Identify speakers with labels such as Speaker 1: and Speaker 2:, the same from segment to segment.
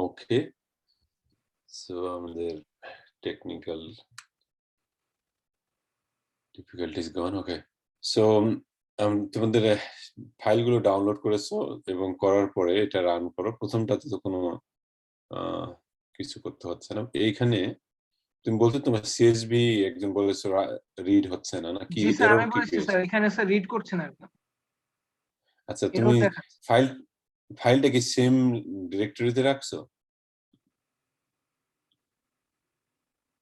Speaker 1: ওকে, so আমাদের technical difficulties গন। ওকে, so তোমাদের ফাইলগুলো ডাউনলোড করেছো এবং করার পরে এটা রান করো। প্রথমটাতে তো কোনো কিছু করতে হচ্ছে না। এইখানে তুমি বলছো তোমার সিএসভি একজন বলেছো রিড হচ্ছে না, নাকি
Speaker 2: জি স্যার,
Speaker 1: এরর
Speaker 2: আমি
Speaker 1: কি
Speaker 2: বলেছি
Speaker 1: পেয়েছো?
Speaker 2: স্যার, এখানে স্যার রিড করছে না একদম।
Speaker 1: আচ্ছা, তুমি
Speaker 2: এরর দেখাচ্ছে।
Speaker 1: ফাইলটা কি সেম ডিরেক্টরিতে রাখছো?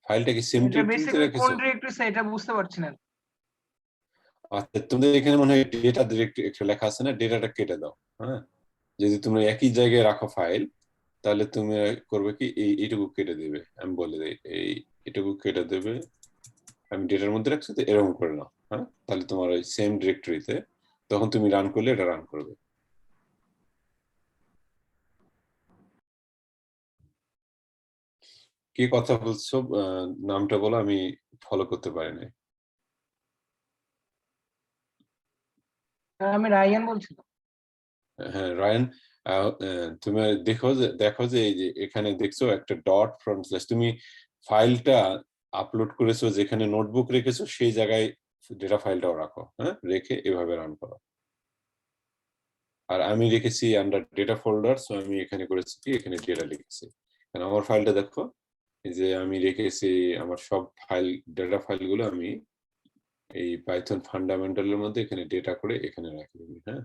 Speaker 1: ফাইলটা কি সেম
Speaker 2: এটা
Speaker 1: ডিরেক্টরিতে
Speaker 2: বেসিক্যালি কোন
Speaker 1: রেখেছো?
Speaker 2: ডিরেক্টরি স্যার, এটা বুঝতে পারছি না।
Speaker 1: আচ্ছা, তোমাদের এখানে মনে হয় ডেটা ডিরেক্টরি একটা লেখা আছে না, ডেটাটা কেটে দাও। হ্যাঁ, যদি তুমি একই জায়গায় রাখো ফাইল, তাহলে তুমি করবে কি এইটুকু কেটে দেবে। আমি বলে দিই, এইটুকু কেটে দেবে। আমি ডেটার মধ্যে রাখছি তো, এরকম করে নাও। হ্যাঁ, তাহলে তোমার ওই সেম ডিরেক্টরিতে তখন তুমি রান করলে এটা রান করবে। কি কথা বলছো? নামটা বলো, আমি ফলো করতে পারি নাই।
Speaker 2: আমি রায়ান বলছিলাম।
Speaker 1: হ্যাঁ, রায়ান, তুমি দেখো যে এই যে এখানে দেখছো একটা ডট ফ্রন্ট স্ল্যাশ। তুমি ফাইলটা আপলোড করেছো যেখানে নোটবুক রেখেছো, সেই জায়গায় ডেটা ফাইলটাও রাখো। হ্যাঁ, রেখে এভাবে রান করো। আর আমি রেখেছি আন্ডার ডেটা ফোল্ডার, সো আমি এখানে করেছি কি, এখানে ডেটা লিখেছি। কারণ আমার ফাইলটা দেখো, এই যে আমি রেখেছি আমার সব ফাইল, ডেটা ফাইলগুলো আমি এই পাইথন ফান্ডামেন্টালের মধ্যে এখানে ডেটা করে এখানে রাখি। হ্যাঁ,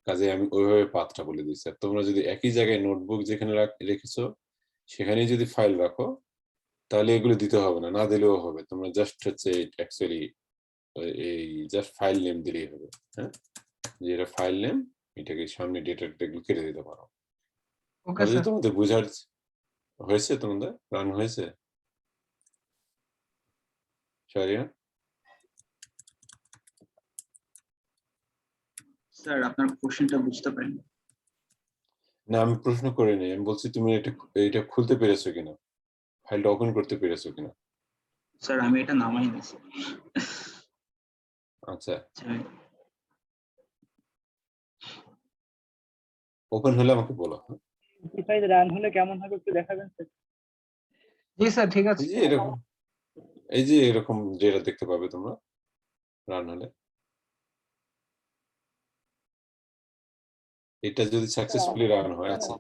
Speaker 1: কাজে আমি ওইভাবে পাথটা বলে দিচ্ছি। আর তোমরা যদি একই জায়গায় নোটবুক যেখানে রেখেছো সেখানেই যদি ফাইল রাখো, তাহলে এগুলো দিতে হবে না, না দিলেও হবে। তোমরা জাস্ট হচ্ছে অ্যাকচুয়ালি এই জাস্ট ফাইল নেম দিলেই হবে। হ্যাঁ, যে এটা ফাইল নেম, এটাকে সামনে ডেটা এগুলো কেটে দিতে পারো।
Speaker 2: ওকে
Speaker 1: তাহলে
Speaker 2: স্যার।
Speaker 1: তোমাদের বোঝার হয়েছে? তোমাদের রান হয়েছে? শারিয়া,
Speaker 3: স্যার আপনার কোশ্চেনটা বুঝতে পারিনি।
Speaker 1: না আমি প্রশ্ন করিনি, আমি বলছি তুমি এটা খুলতে পেরেছো কিনা, ফাইলটা ওপেন করতে পেরেছো কিনা।
Speaker 3: স্যার আমি এটা নামাই না স্যার।
Speaker 1: আচ্ছা,
Speaker 3: স্যার,
Speaker 1: ওপেন হলে আমাকে বলো।
Speaker 4: ফাইল রান হলে কেমন হবে একটু দেখাবেন স্যার?
Speaker 2: জি স্যার, ঠিক আছে।
Speaker 1: এই যে এরকম, এই যে এরকম যেটা দেখতে পাবে তোমরা রান হলে। এটা যদি সাকসেসফুলি রান হয়। আচ্ছা,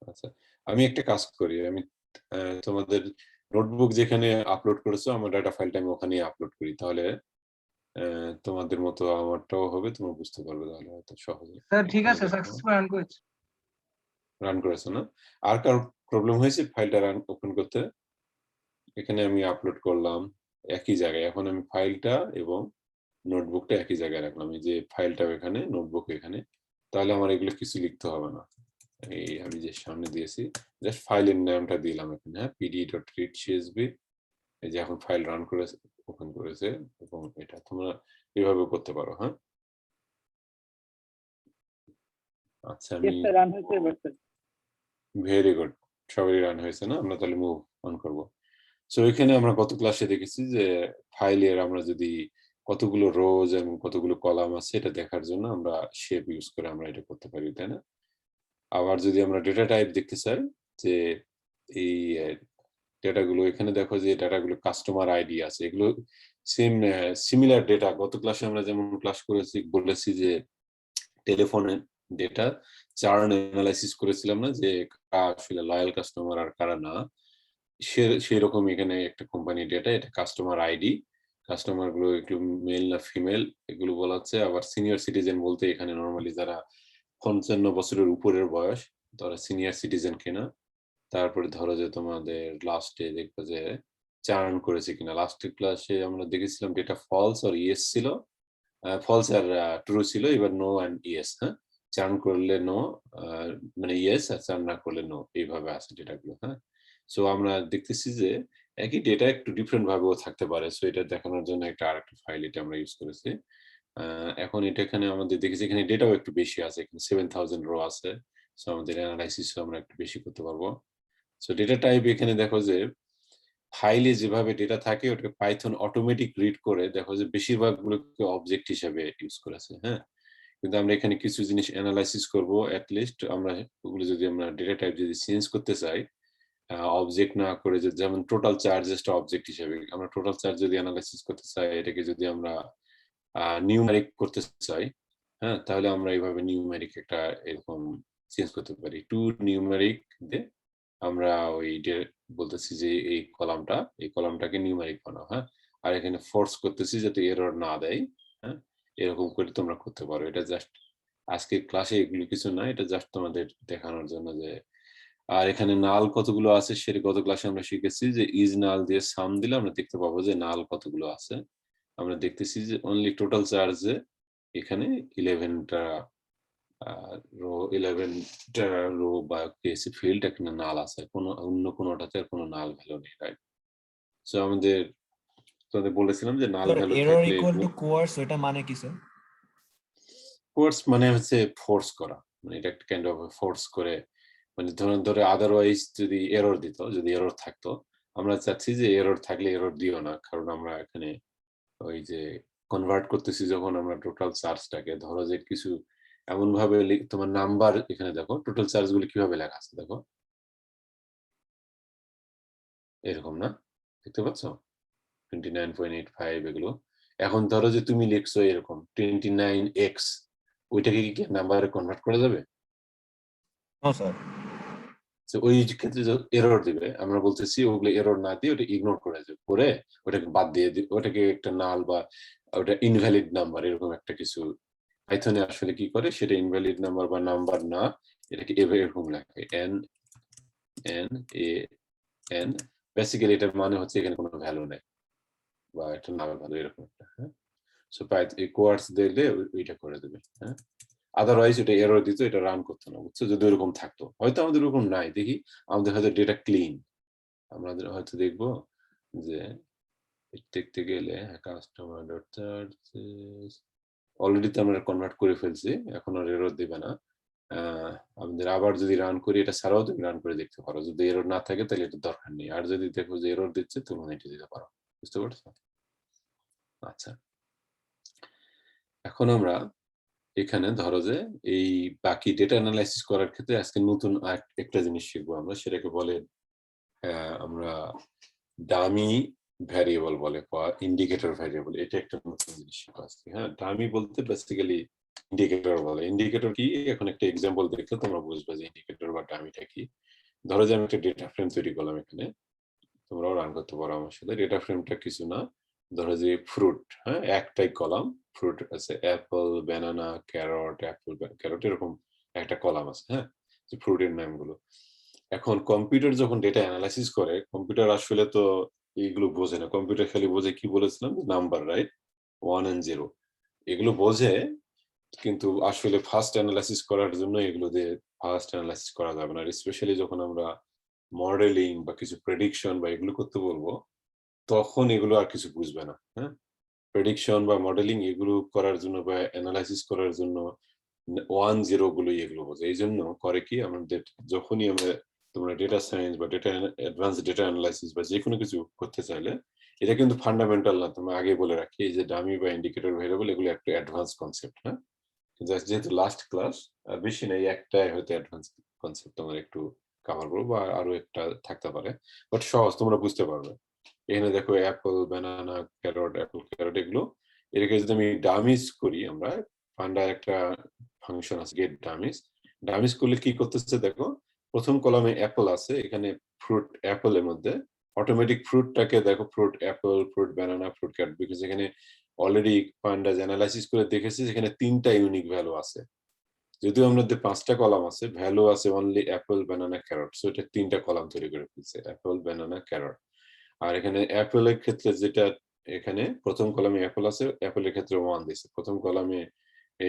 Speaker 1: আচ্ছা, আমি একটা কাজ করি, আমি তোমাদের নোটবুক যেখানে আপলোড করেছো আমার ডাটা ফাইলটা আমি ওখানে আপলোড করি, তাহলে তোমাদের মতো আমারটাও হবে, তোমরা বুঝতে পারবে তাহলে হয়তো সহজে।
Speaker 2: স্যার ঠিক
Speaker 1: এখানে
Speaker 2: আছে,
Speaker 1: দেখো,
Speaker 2: সাকসেসফুল রান করেছি।
Speaker 1: রান করেছো না? আর কারো প্রবলেম হয়েছে ফাইলটা রান ওপেন করতে? এখানে আমি আপলোড করলাম একই জায়গায়, এখন আমি ফাইলটা এবং নোটবুকটা একই জায়গায় রাখলাম, এই যে ফাইলটাও এখানে, নোটবুক এখানে, তাহলে আমার এগুলো কিছু লিখতে হবে না। এই আমি যে সামনে দিয়েছি, জাস্ট ফাইলের নামটা দিলাম এখানে, হ্যাঁ, pd.read.csv। এই যে এখন ফাইল রান করে ওপেন করেছে, এবং এটা তোমরা এভাবে করতে পারো। হ্যাঁ, আচ্ছা, আমি
Speaker 4: রান হয়েছে এবার স্যার।
Speaker 1: ভেরি গুড, সবারই রান হয়েছে না? আমরা তাহলে মুভ অন করবো। সো এখানে আমরা গত ক্লাসে দেখেছি যে ফাইলের আমরা যদি কতগুলো রোজ এবং কতগুলো কলাম আছে এটা দেখার জন্য আমরা শেপ ইউজ করে আমরা এটা করতে পারি, তাই না? আবার যদি আমরা ডেটা টাইপ দেখতে চাই, যে এই ডেটাগুলো এখানে দেখো যে ডেটাগুলো কাস্টমার আইডি আছে, এগুলো সেম সিমিলার ডেটা। গত ক্লাসে আমরা যেমন ক্লাস করেছি, বলেছি যে টেলিফোনের ডেটা চার্ন অ্যানালাইসিস করেছিলাম না, যে কারা আসলে লয়াল কাস্টমার আর কারা না। সেই রকম এখানে একটা কোম্পানি ডেটা, এটা কাস্টমার আইডি, কাস্টমার গুলো একটু মেল না ফিমেল এগুলো বলা হচ্ছে। আবার সিনিয়র সিটিজেন বলতে এখানে নর্মালি যারা 55 বছরের উপরের বয়স তারা সিনিয়র সিটিজেন কিনা। তারপরে ধরো যে তোমাদের লাস্টে দেখবে যে চার্ন করেছে কিনা। লাস্টের ক্লাসে আমরা দেখেছিলাম ডেটা ফলস আর ইয়েস ছিল, ফলস আর ট্রু ছিল, এবার নো অ্যান্ড ইয়েস। হ্যাঁ, চার্ন করলে নো, মানে ইয়েস, আর চার্ন না করলে নো, এইভাবে আছে ডেটাগুলো। হ্যাঁ, সো আমরা দেখতেছি যে একই ডেটা একটু ডিফারেন্ট ভাবেও থাকতে পারে। সো এটা দেখানোর জন্য একটা আরেকটা ফাইল এটা আমরা ইউজ করেছি। এখন এটা এখানে আমাদের দেখেছি এখানে ডেটাও একটু বেশি আছে, এখানে 7000 রো আছে। সো আমাদের অ্যানালাইসিস আমরা একটু বেশি করতে পারবো। সো ডেটা টাইপ এখানে দেখো যে ফাইলে যেভাবে ডেটা থাকে ওটাকে পাইথন অটোমেটিক রিড করে দেখো যে বেশিরভাগ গুলোকে অবজেক্ট হিসেবে ইউজ করেছে। হ্যাঁ, কিন্তু আমরা এখানে কিছু জিনিস অ্যানালাইসিস করব লিস্ট আমরা ওগুলো যদি আমরা ডেটা টাইপ যদি চেঞ্জ করতে চাই অবজেক্ট না করে যেমন টোটাল চার্জেসটা অবজেক্ট হিসেবে আমরা টোটাল চার্জ যদি অ্যানালাইসিস করতে চাই এটাকে যদি আমরা নিউমেরিক করতে চাই, হ্যাঁ, তাহলে আমরা এইভাবে নিউমেরিক একটা এরকম চেঞ্জ করতে পারি। টু নিউমেরিক দিয়ে আমরা ওই বলতেছি যে এই কলামটাকে নিউমেরিক বানাও, হ্যাঁ, আর এখানে ফোর্স করতেছি যাতে এরর না দেয়, হ্যাঁ, এরকম করে তোমরা করতে পারো। এটা জাস্ট আজকের ক্লাসে এগুলো কিছু না, এটা জাস্ট তোমাদের দেখানোর জন্য যে। আর এখানে নাল কতগুলো আছে সেটা গত ক্লাসে আমরা শিখেছি যে ইজ নাল দিয়ে সাম দিলে আমরা দেখতে পাবো যে নাল কতগুলো আছে। আমরা দেখতেছি যে অনলি টোটাল চার্জে এখানে 11টা রো বা কেসি ফিল্ড এখানে নাল আছে, কোনো অন্য কোনোটাতে কোনো নাল ভ্যালু নেই, রাইট? সো আমাদের তোমাদের বলেছিলাম যে নাল ভ্যালু
Speaker 5: এরর
Speaker 1: থাকলে
Speaker 5: ইকুয়াল টু কোয়ার্স, এটা মানে কি স্যার?
Speaker 1: ফোর্স মানে হচ্ছে ফোর্স করা, মানে এটা একটা কাইন্ড অফ ফোর্স করে, মানে ধরে আদারওয়াইজ যদি এরর দিত, যদি এরর থাকতো, আমরা চাচ্ছি যে এরর থাকলে এরর দিও না, কারণ আমরা এখানে ওই যে কনভার্ট করতেছি যখন আমরা টোটাল চার্জটাকে, ধরো যে কিছু এমন ভাবে তোমার নাম্বার এখানে দেখো টোটাল চার্জ গুলো কিভাবে লেখা আছে দেখো, এরকম না, দেখতে পাচ্ছ 29.85 এগুলো। এখন ধরো যে তুমি লিখছো এরকম 29x, ওইটাকে কি নাম্বারে কনভার্ট করা যাবে?
Speaker 5: No sir.
Speaker 1: ওই ক্ষেত্রে এরর দিবে, আমরা বলতেছি ওগুলো এরর না দিয়ে ওটা ইগনোর করে ওটাকে বাদ দিয়ে ওটাকে একটা নাল বা ওটা ইনভ্যালিড নাম্বার এরকম একটা কিছু পাইথনে আসলে কি করে, সেটা ইনভ্যালিড নাম্বার বা নাম্বার না, এটাকে এরকম লেখে N N A N, basically এটার মানে হচ্ছে এখানে কোনো ভ্যালু নেই বা একটা নাল ভ্যালু এরকম একটা, হ্যাঁ। সো কোয়ার্টস দিলে ওইটা করে দেবে, হ্যাঁ। আদারওয়াইজ এটা এরর দিত, এটা রান করতো না, বুঝছো? যদি এরকম থাকতো, হয়তো আমাদের এরকম নাই, দেখি আমাদের হয়তো ডেটা ক্লিন, আমাদের হয়তো দেখবো যে দেখতে গেলে কাস্টমার ডট চার্জেস অলরেডি তো আমরা কনভার্ট করে ফেলছি, এখন আর এরর দেবে না। আমাদের আবার যদি রান করি, এটা ছাড়াও তুমি রান করে দেখতে পারো, যদি এরর না থাকে তাহলে এটা দরকার নেই, আর যদি দেখো যে এরর দিচ্ছে তুমি এটা দিতে পারো, বুঝতে পারছো? আচ্ছা, এখন আমরা এখানে ধরো যে এই বাকি ডেটা অ্যানালাইসিস করার ক্ষেত্রে আজকে নতুন একটা জিনিস শিখবো আমরা, সেটাকে বলে আমরা ডামি ভ্যারিয়েবল বলে বা ইন্ডিকেটর ভ্যারিয়েবল। এটা একটা নতুন জিনিস শিখবো আজকে, হ্যাঁ। ডামি বলতে বেসিক্যালি ইন্ডিকেটর বলে। ইন্ডিকেটর কি, এখন একটা এক্সাম্পল দেখলে তোমরা বুঝবে যে ইন্ডিকেটর বা ডামিটা কি। ধরো যে আমি একটা ডেটা ফ্রেম তৈরি করলাম, এখানে তোমরাও রান করতে পারো আমার সাথে। ডেটা ফ্রেমটা কিছু না, ধরো যে ফ্রুট, হ্যাঁ, একটাই কলাম ফ্রুট আছে, Apple, banana, carrot, Apple, carrot, এরকম একটা কলাম আছে, হ্যাঁ, যে ফ্রুটের নামগুলো। এখন কম্পিউটার যখন ডেটা অ্যানালাইসিস করে, কম্পিউটার আসলে তো এইগুলো বোঝে না, কম্পিউটার খালি বোঝে কি বলেছিলাম, নাম্বার, রাইট, 1 and 0 এগুলো বোঝে, কিন্তু আসলে ফার্স্ট অ্যানালাইসিস করার জন্য এগুলো দিয়ে ফার্স্ট অ্যানালাইসিস করা যাবে না, স্পেশালি যখন আমরা মডেলিং বা কিছু প্রেডিকশন বা এগুলো করতে বলবো, তখন এগুলো আর কিছু বুঝবে না, হ্যাঁ। প্রেডিকশন বা মডেলিং এগুলো করার জন্য বা অ্যানালাইসিস করার জন্য 1-0 গুলোই এগুলো বোঝে। এই জন্য করে কি, আমাদের যখনই আমরা তোমরা ডেটা সায়েন্স বা ডেটা অ্যাডভান্স ডেটা অ্যানালাইসিস বা যে কোনো কিছু করতে চাইলে, এটা কিন্তু ফান্ডামেন্টাল না, তোমরা আগে বলে রাখি, এই যে ডামি বা ইন্ডিকেটর ভেরিয়েবল এগুলো একটা অ্যাডভান্স কনসেপ্ট, হ্যাঁ। কিন্তু যেহেতু লাস্ট ক্লাস, বেশি নেই, একটাই হয়তো অ্যাডভান্স কনসেপ্ট তোমরা একটু কভার করবো, বা আরো একটা থাকতে পারে, বাট সহজ, তোমরা বুঝতে পারবে। এখানে দেখো Apple, banana, carrot, Apple, carrot, এগুলো এটাকে যদি আমি ডামিজ করি, আমরা ফান্ডার একটা ফাংশন আছে গেট ডামিজ। ডামিজ করলে কি করতেছে দেখো, প্রথম কলামে অ্যাপল আছে, এখানে ফ্রুট অ্যাপলের মধ্যে অটোমেটিক ফ্রুটটাকে দেখো, fruit Apple, fruit banana, fruit carrot, because এখানে অলরেডি পান্ডাজ অ্যানালাইসিস করে দেখেছি এখানে 3টা ইউনিক ভ্যালু আছে, যদিও আমাদের 5টা কলাম আছে, ভ্যালু আছে only Apple, banana, carrot, so এটা 3টা কলাম তৈরি করে ফেলছে, অ্যাপল, ব্যানানা, ক্যারট। আর এখানে অ্যাপেলের ক্ষেত্রে যেটা, এখানে প্রথম কলামে অ্যাপল আছে, অ্যাপেলের ক্ষেত্রে 1 দিয়েছে, প্রথম কলামে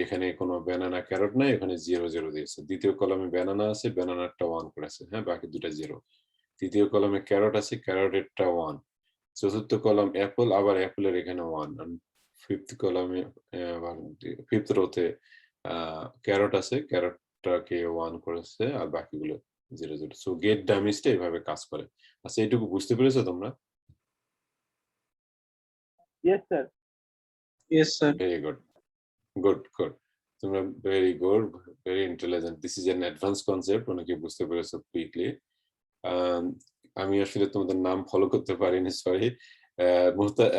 Speaker 1: এখানে কোনো ব্যানানা, ক্যারট নাই, এখানে 0-0 দিয়েছে, দ্বিতীয় কলামে ব্যানানা আছে, ব্যানানারটা 1 করেছে, হ্যাঁ, বাকি দুটা 0, তৃতীয় কলামে ক্যারট আছে, ক্যারটেরটা 1, চতুর্থ কলাম অ্যাপল, আবার অ্যাপলের এখানে 1, ফিফথ কলামে ফিফথ রোতে ক্যারট আছে, ক্যারটটাকে 1 করেছে, আর বাকিগুলো 0-0। সো গেট ডামিজটা এভাবে কাজ করে। আচ্ছা, এইটুকু বুঝতে পেরেছো তোমরা?
Speaker 4: Yes sir.
Speaker 3: Yes sir.
Speaker 1: Very good, good, good. তোমরা very good, very intelligent. This is an advance concept, অনেকে বুঝতে পেরেছো কুইকলি। আমি আসলে তোমাদের নাম ফলো করতে পারিনি, সরি।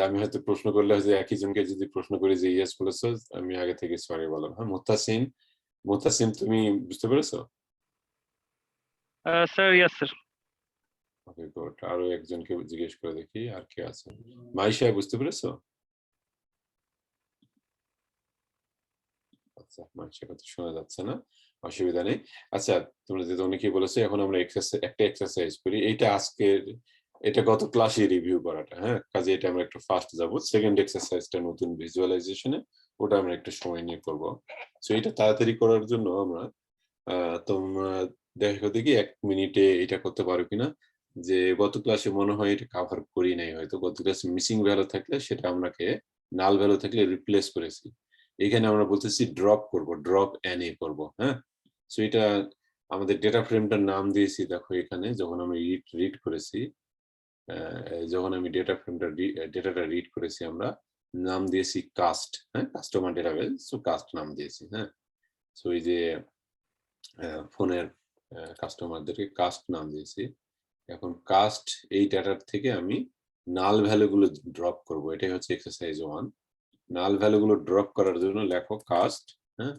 Speaker 1: আমি হয়তো প্রশ্ন করলে হয়তো একই জনকে যদি প্রশ্ন করি যে ইয়েস বলেছো, আমি আগে থেকে সরি বললাম। হ্যাঁ, মুহতাসিম তুমি বুঝতে পেরেছো?
Speaker 4: Sir yes sir.
Speaker 1: Okay good. আরো একজনকে জিজ্ঞেস করে দেখি আর কে আছে। মাইশা বুঝতে পেরেছো? আচ্ছা, মাইশার কথা শোনা যাচ্ছে না, অসুবিধা নেই। আচ্ছা, তোমরা যেহেতু অনেকেই বলেছো, এখন আমরা একটা এক্সারসাইজ করি। এটা গত ক্লাসে রিভিউ করাটা, হ্যাঁ, কাজে এটা আমরা একটু ফাস্ট যাবো। সেকেন্ড এক্সারসাইজটা নতুন ভিজুয়ালাইজেশনে, ওটা আমরা একটু সময় নিয়ে করবো। সো এটা তাড়াতাড়ি করার জন্য আমরা তোমরা দেখো দেখি 1 মিনিটে এটা করতে পারো কিনা। যে গত ক্লাসে মনে হয় এটা কভার করি নাই, হয়তো গত ক্লাসে মিসিং ভ্যালু থাকলে সেটা আমরাকে নাল ভ্যালু থাকলে রিপ্লেস করেছি। এখানে আমরা বলতেছি ড্রপ করব, ড্রপ এনএ করব। হ্যাঁ, সো এটা আমাদের ডেটা ফ্রেমটার নাম দিয়েছি। দেখো এখানে যখন আমি রিড করেছি, যখন আমি ডেটাটা রিড করেছি, আমরা নাম দিয়েছি কাস্ট। হ্যাঁ, কাস্টমার ডেটাবেস, সো কাস্ট নাম দিয়েছি। হ্যাঁ, সো এই যে ফোনের কাস্টমারদেরকে কাস্ট নাম দিয়েছি। এখন কাস্ট এই ডেটার থেকে আমি নাল ভ্যালুগুলো ড্রপ করব। এটাই হচ্ছে এক্সারসাইজ 1। নাল ভ্যালুগুলো ড্রপ করার জন্য লেখো কাস্ট, হ্যাঁ,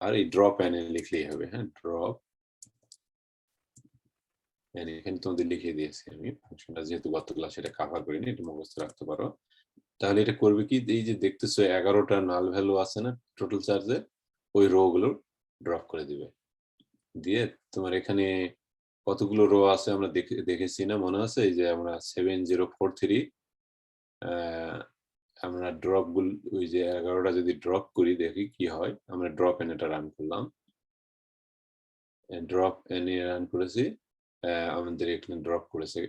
Speaker 1: আর এই ড্রপ এনে লিখলেই হবে। হ্যাঁ, ড্রপ এনে এখানে তোমাদের লিখে দিয়েছি আমি ফাংশনটা, যেহেতু গত ক্লাসে এটা কভার করিনি, এটা মুখস্থ রাখতে পারো। তাহলে এটা করবে কি, এই যে দেখতেছো 11টা নাল ভ্যালু আছে না টোটাল চার্জে, ওই রো গুলো ড্রপ করে দিবে। দিয়ে তোমার এখানে কতগুলো রো আছে আমরা দেখেছি না, মনে আছে? এই যে আমরা 7043, আমরা ড্রপ গুলো ওই যে 11টা যদি ড্রপ করি দেখি কি হয়। আমরা ড্রপ এন এটা রান করলাম, ড্রপ এন এ রান করেছি, আমাদের এখানে ড্রপ করেছে।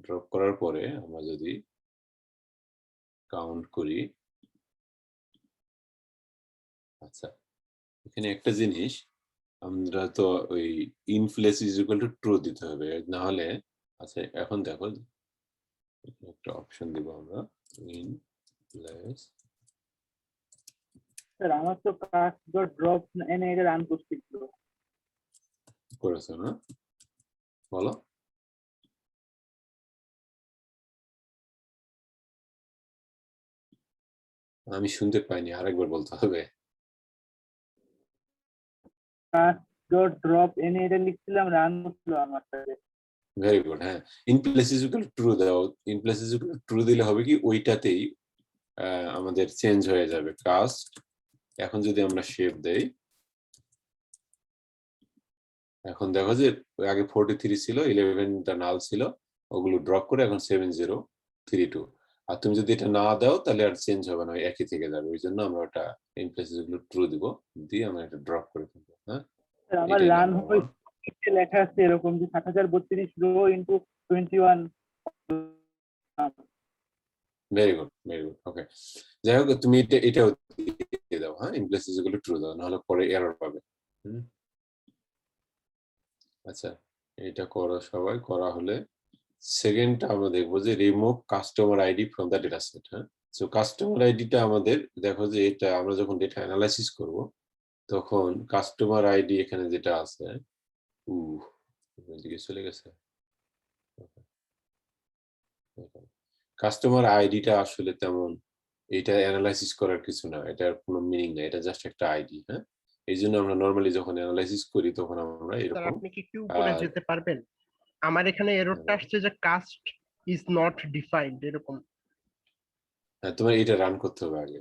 Speaker 1: ড্রপ করার পরে আমরা যদি কাউন্ট করি, আচ্ছা এখানে একটা জিনিস, আমরা তো ওই ইনফ্লেস ইজ ইকুয়াল টু ট্রু দিতে হবে, না হলে। আচ্ছা এখন দেখো একটা অপশন দিব আমরা, ইনফ্লেস।
Speaker 4: স্যার আমার তো কাস্ট ডট ড্রপ এনে এটা রান করছিল।
Speaker 1: করেছো না, বলো। আমি শুনতে পাইনি, আরেকবার বলতে হবে।
Speaker 4: কাস্ট ডট ড্রপ এনে এটা লিখছিলাম, রান করছিল আমার সাথে।
Speaker 1: Very good. হ্যাঁ, inplace is equal to true দাও। ইনপ্লেস ইজ ইকুয়াল টু ট্রু দিলে হবে কি, ওইটাতেই আমাদের চেঞ্জ হয়ে যাবে কাস্ট। এখন যদি আমরা শেপ দেই, এখন দেখো যে আগে 43 ছিল, 11টা নাল ছিল, ওগুলো ড্রপ করে এখন 7032। আর তুমি যদি এটা না দাও তাহলে আর চেঞ্জ হবে না, একই থেকে যাবে। ওই জন্য আমরা ওটা ইনপ্লেস ইজ ইকুয়াল টু ট্রু দিব, দিয়ে আমরা এটা ড্রপ করে দেবো। হ্যাঁ,
Speaker 4: স্যার আমার
Speaker 1: এটাই
Speaker 4: রান
Speaker 1: নাম্বার
Speaker 4: হয়ে
Speaker 1: 1।
Speaker 4: লেখা আছে এরকম যে 7032 row into 21।
Speaker 1: Very good, very good. Okay, যাই হোক তুমি এটাও দিয়ে দাও। হ্যাঁ, inplace is equal to true দাও, নাহলে পরে এরর পাবে। আচ্ছা, এটা করো সবাই। করা হলে সেকেন্ডটা আমরা দেখবো যে remove customer ID from the data set. হ্যাঁ, সো কাস্টমার আইডিটা আমাদের দেখো যে এটা আমরা যখন ডেটা অ্যানালাইসিস করব, তখন কাস্টমার আইডি এখানে যেটা আছে, এদিকে চলে গেছে। কাস্টমার আইডিটা আসলে তেমন এটা অ্যানালাইসিস করার কিছু না, এটার কোনো মিনিং নাই, এটা জাস্ট একটা আইডি। হ্যাঁ, এই জন্য আমরা নর্মালি যখন অ্যানালাইসিস করি তখন আমরা
Speaker 6: স্যার
Speaker 1: এরকম
Speaker 6: আপনি কি একটু উপরে যেতে পারবেন? আমার এখানে এররটা আসছে যে কাস্ট ইজ নট ডিফাইন্ড এরকম।
Speaker 1: হ্যাঁ, তোমার এটা রান করতে হবে আগে।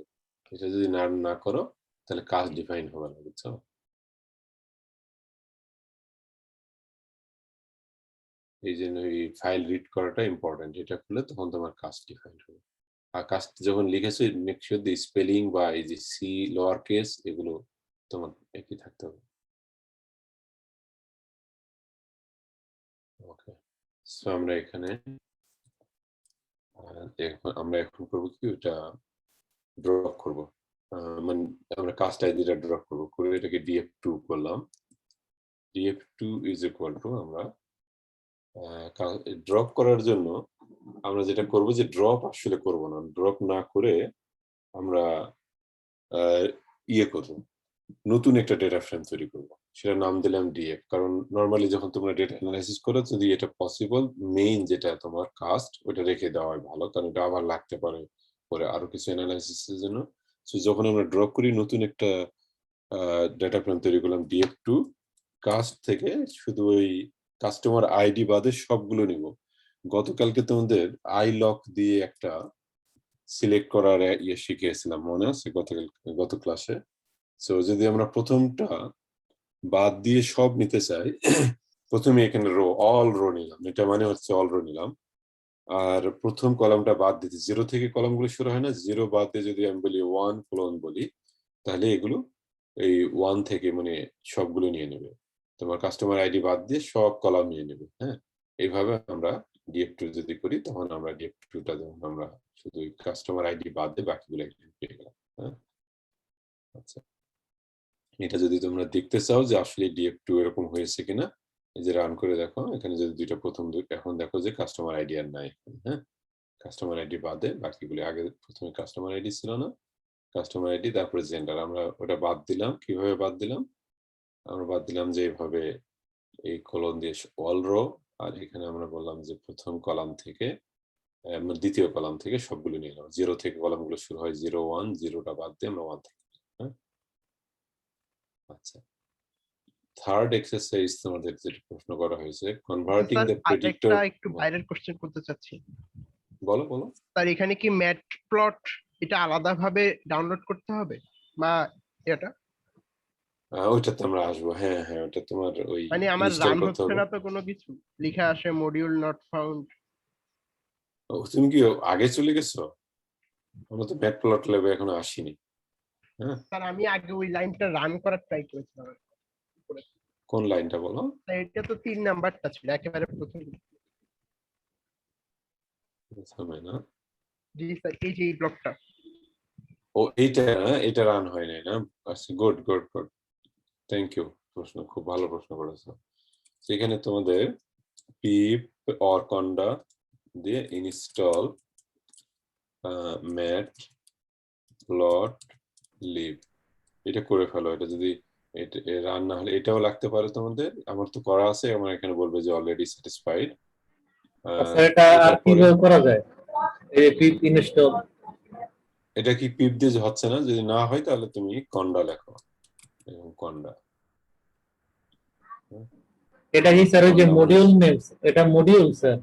Speaker 1: এটা যদি রান না করো তাহলে কাস্ট ডিফাইন হবে না, বুঝছো? এই জন্য এই ফাইল রিড করাটা ইম্পর্টেন্ট। এটা খুলে তখন তোমার কাস্ট ডিফাইন হবে। আর কাস্ট যখন লিখেছো মেক শিওর দি স্পেলিং বা এই যে সি লোয়ার কেস এগুলো তোমার একই থাকতে হবে। ওকে, সো আমরা এখানে আমরা এখন করবো কি, ওটা ড্রপ করবো। মানে আমরা কাস্ট আইডিটা ড্রপ করবো, করে এটাকে df2 করলাম। df2 ইজ ইকুয়াল টু, আমরা ড্রপ করার জন্য আমরা যেটা করব যে ড্রপ আসলে করব না, ড্রপ না করে আমরা ইয়ে করবো, নতুন একটা ডেটা ফ্রেম তৈরি করবো, সেটা নাম দিলাম ডিএফ। কারণ নর্মালি যখন তোমরা ডেটা অ্যানালাইসিস করো, যদি এটা পসিবল মেইন যেটা তোমার কাস্ট ওটা রেখে দেওয়াই ভালো, কারণ এটা আবার লাগতে পারে পরে আরো কিছু অ্যানালাইসিসের জন্য। সো যখন আমরা ড্রপ করি নতুন একটা ডেটা ফ্রেম তৈরি করলাম ডিএফ টু, কাস্ট থেকে শুধু ওই কাস্টমার আইডি বাদে সবগুলো নিব। গতকালকে তোমাদের আই লক দিয়ে একটা সিলেক্ট করার ইয়ে শিখিয়েছিলাম, মনে আছে গত ক্লাসে? সো যদি আমরা প্রথমটা বাদ দিয়ে সব নিতে চাই, প্রথমে এখানে অল রো নিলাম, এটা মানে হচ্ছে অল রো নিলাম। আর প্রথম কলামটা বাদ দিতে, 0 থেকে কলামগুলো শুরু হয় না, 0 বাদ দিয়ে যদি আমি বলি 1 কোলন বলি, তাহলে এগুলো এই 1 থেকে মানে সবগুলো নিয়ে নেবে। তোমার কাস্টমার আইডি বাদ দিয়ে সব কলাম নিয়ে নেবে। হ্যাঁ, এইভাবে আমরা ডিএফ2 যদি করি, তখন আমরা ডিএফ2টা যখন আমরা শুধু কাস্টমার আইডি বাদ দিয়ে বাকিগুলো পেয়ে গেলাম। হ্যাঁ, আচ্ছা, এটা যদি তোমরা দেখতে চাও যে আসলে ডিএফ2 এরকম হয়েছে কিনা, এই যে রান করে দেখো, এখানে যদি দুইটা প্রথম এখন দেখো যে কাস্টমার আইডি আর নাই। হ্যাঁ, কাস্টমার আইডি বাদে বাকিগুলি, আগে প্রথমে কাস্টমার আইডি ছিল না, কাস্টমার আইডি তারপরে জেন্ডার, আমরা ওটা বাদ দিলাম। কিভাবে বাদ দিলাম? আমরা বাদ দিলাম যে এইভাবে, এই কলম দিয়ে অল রো, আর এখানে আমরা বললাম যে প্রথম কলাম থেকে আমরা দ্বিতীয় কলাম থেকে সবগুলো নিয়ে নেব। 0 থেকে কলামগুলো শুরু হয় 0 1, 0টা বাদ দিয়ে আমরা 1 থেকে। হ্যাঁ, আচ্ছা, থার্ড এক্সারসাইজ তোমাদের যেটা প্রশ্ন করা হয়েছে, কনভার্টিং
Speaker 6: স্যার
Speaker 1: দ্য প্রেডিক্টর।
Speaker 6: আরেকটা একটু বাইরের কোশ্চেন করতে চাচ্ছি।
Speaker 1: বলো বলো।
Speaker 6: স্যার এখানে কি ম্যাটপ্লট এটা আলাদাভাবে ডাউনলোড করতে হবে বা এটা
Speaker 1: ওইটা তো আমরা আসবো। হ্যাঁ হ্যাঁ, ওটা তোমার ওই
Speaker 6: মানে আমার
Speaker 1: ইনস্টল
Speaker 6: রান
Speaker 1: করতে
Speaker 6: হচ্ছে
Speaker 1: হবে।
Speaker 6: না তো কোনো কিছু, লেখা আসে মডিউল নট ফাউন্ড।
Speaker 1: তুমি কি আগে চলে গেছো? আমরা তো ম্যাটপ্লট ল্যাবে এখনো আসিনি। হ্যাঁ,
Speaker 6: স্যার আমি আগে ওই লাইনটা রান করার ট্রাই করেছিলাম।
Speaker 1: কোন লাইনটা বলো?
Speaker 6: এটা তো 3 নাম্বারটা ছিল একেবারে প্রথম।
Speaker 1: না,
Speaker 6: জি স্যার, এই যে এই ব্লকটা।
Speaker 1: ও এইটা না, এটা রান হয় নাই না। আচ্ছা, good good good, thank you. প্রশ্ন খুব ভালো প্রশ্ন করেছো। সেখানে তোমাদের পিপ অর কন্ডা দিয়ে ইনস্টল ম্যাট প্লট লিভ, এটা করে ফেলো। এটা যদি রান না হলে এটাও লাগতে পারে তোমাদের। আমার তো করা আছে, আমার এখানে বলবে যে অলরেডি স্যাটিসফাইড।
Speaker 7: এটা আর কিভাবে করা যায়? এই পিপ ইনস্টল,
Speaker 1: এটা কি পিপ দিয়ে হচ্ছে না? যদি না হয় তাহলে তুমি কন্ডা লেখো, এবং কন্ডা।
Speaker 7: এটা কি স্যার ওই যে মডিউল নেম? এটা মডিউল স্যার।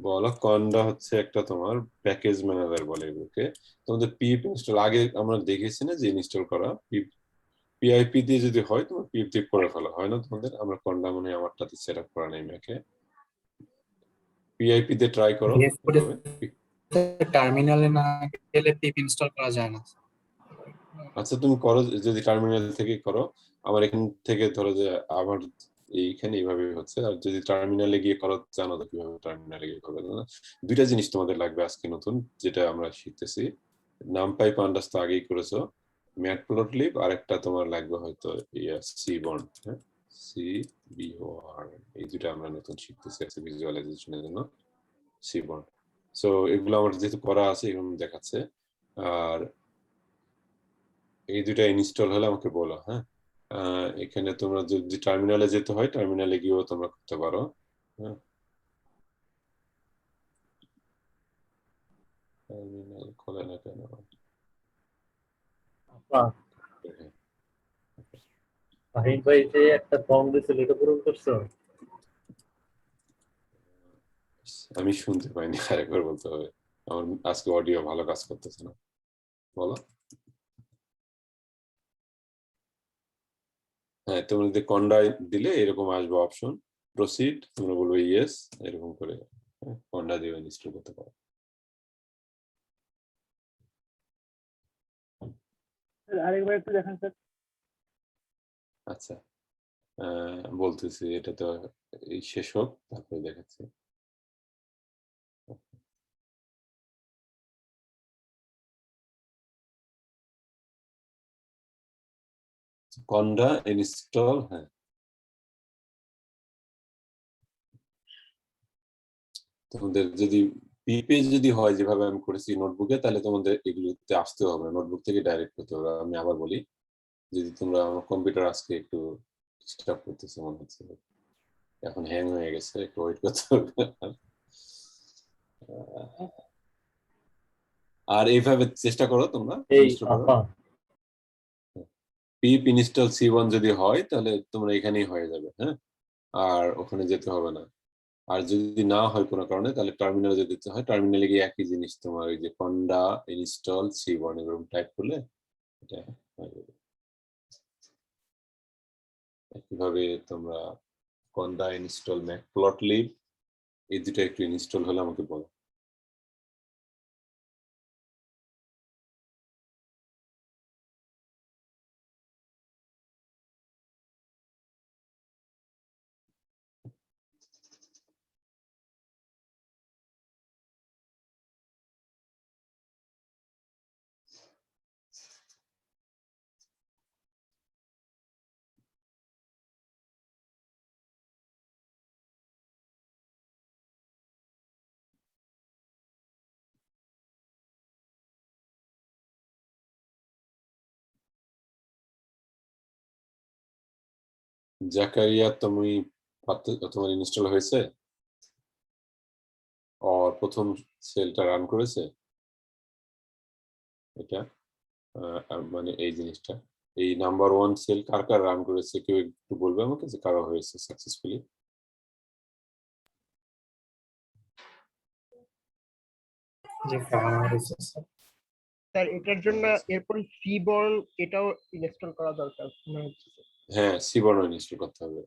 Speaker 1: বলো, কন্ডা হচ্ছে একটা তোমার প্যাকেজ ম্যানেজার বলে এগুলোকে। তোমাদের পিপ ইনস্টল আগে আমরা দেখেছি না যে ইনস্টল করা, পিপ পিআইপি দিয়ে যদি হয় তোমার পিপ দিয়ে করে ফেলা হয় না তোমাদের। আমরা কন্ডা মনে হয় আমারটাতে সেট আপ করা নেই ম্যাকে, পিআইপি দিয়ে ট্রাই করো।
Speaker 8: টার্মিনালে না গেলে পিপ ইনস্টল করা যায় না।
Speaker 1: আচ্ছা, তুমি করো, যদি টার্মিনাল থেকে করো। আমার এখান থেকে ধরো যে আমার এইখানে এইভাবে হচ্ছে, আর যদি টার্মিনালে গিয়ে করো, জানো তো কিভাবে টার্মিনালে গিয়ে করবে না? দুইটা জিনিস তোমাদের লাগবে আজকে নতুন, যেটা আমরা শিখতেছি। নামপাই পান্ডাস তো আগেই করেছো, ম্যাটপ্লটলিব, আর একটা তোমার লাগবে হয়তো সিবর্ন। হ্যাঁ, সিবিওআর, এই দুটো আমরা নতুন শিখতেছি আজকে ভিজুয়ালাইজেশনের জন্য, সিবর্ন। সো এগুলো আমার যেহেতু করা আছে এগুলো দেখাচ্ছে। আর এই দুটা ইনস্টল হলে আমাকে বলো। হ্যাঁ, এখানে তোমরা যদি টার্মিনালে যেতে হয়, টার্মিনালে গিয়েও তোমরা করতে পারো। হ্যাঁ, টার্মিনাল খোলে না কেন?
Speaker 7: ফাহিম ভাই যে একটা ফর্ম দিয়েছিল এটা পূরণ করছো?
Speaker 1: আমি শুনতে পাইনি, আরেকবার বলতে হবে। আমার আজকে অডিও ভালো কাজ করতেছে না। বলো। হ্যাঁ, তোমরা যদি কন্ডা দিলে এরকম আসবে অপশন, প্রসিড, তোমরা বলবে ইয়েস, এরকম করে কন্ডা দিয়ে ইনস্টল করতে পারো।
Speaker 4: আরেকবার একটু দেখেন স্যার।
Speaker 1: আচ্ছা, বলতেছি, এটা তো এই শেষ হোক তারপরে দেখাচ্ছি। কন্ডা ইনস্টল। হ্যাঁ, তোমাদের যদি পিপে যদি হয় যেভাবে আমি করেছি নোটবুকে, তাহলে তোমাদের এগুলোতে আসতে হবে, নোটবুক থেকে ডাইরেক্ট করতে হবে। আমি আবার বলি, যদি তোমরা আমার কম্পিউটার আজকে একটু ডিস্টার্ব করতেছে মনে হচ্ছে, এখন হ্যাং হয়ে গেছে, একটু ওয়েট করতে হবে। আর এইভাবে চেষ্টা করো তোমরা
Speaker 7: এই
Speaker 1: install করো।
Speaker 7: আপা
Speaker 1: পিপ ইনস্টল C1 যদি হয় তাহলে তোমরা এখানেই হয়ে যাবে, হ্যাঁ, আর ওখানে যেতে হবে না। আর যদি না হয় কোনো কারণে, তাহলে টার্মিনালে যদি যেতে হয়, টার্মিনালে গিয়ে একই জিনিস তোমার ওই যে কন্ডা ইনস্টল C1 এরকম টাইপ করলে এটা হয়ে যাবে। একইভাবে তোমরা কন্ডা ইনস্টল ম্যাটপ্লটলিব, এই দুটো একটু ইনস্টল হলে আমাকে বলো। জাকারিয়া, তুমি তোমার ইনস্টল হয়েছে? আর প্রথম সেলটা রান করেছে এটা, মানে এই জিনিসটা, এই নাম্বার 1 সেল কার কার রান করেছে কেউ একটু বলবে আমাকে যে কারো হয়েছে সাকসেসফুলি?
Speaker 8: জি স্যার আমার হয়েছে স্যার।
Speaker 6: স্যার এটার জন্য এরপর সিবর্ন এটাও ইনস্টল করা দরকার মনে হচ্ছে স্যার।
Speaker 1: হ্যাঁ, সিবর্ণ ইনস্টল করতে হবে,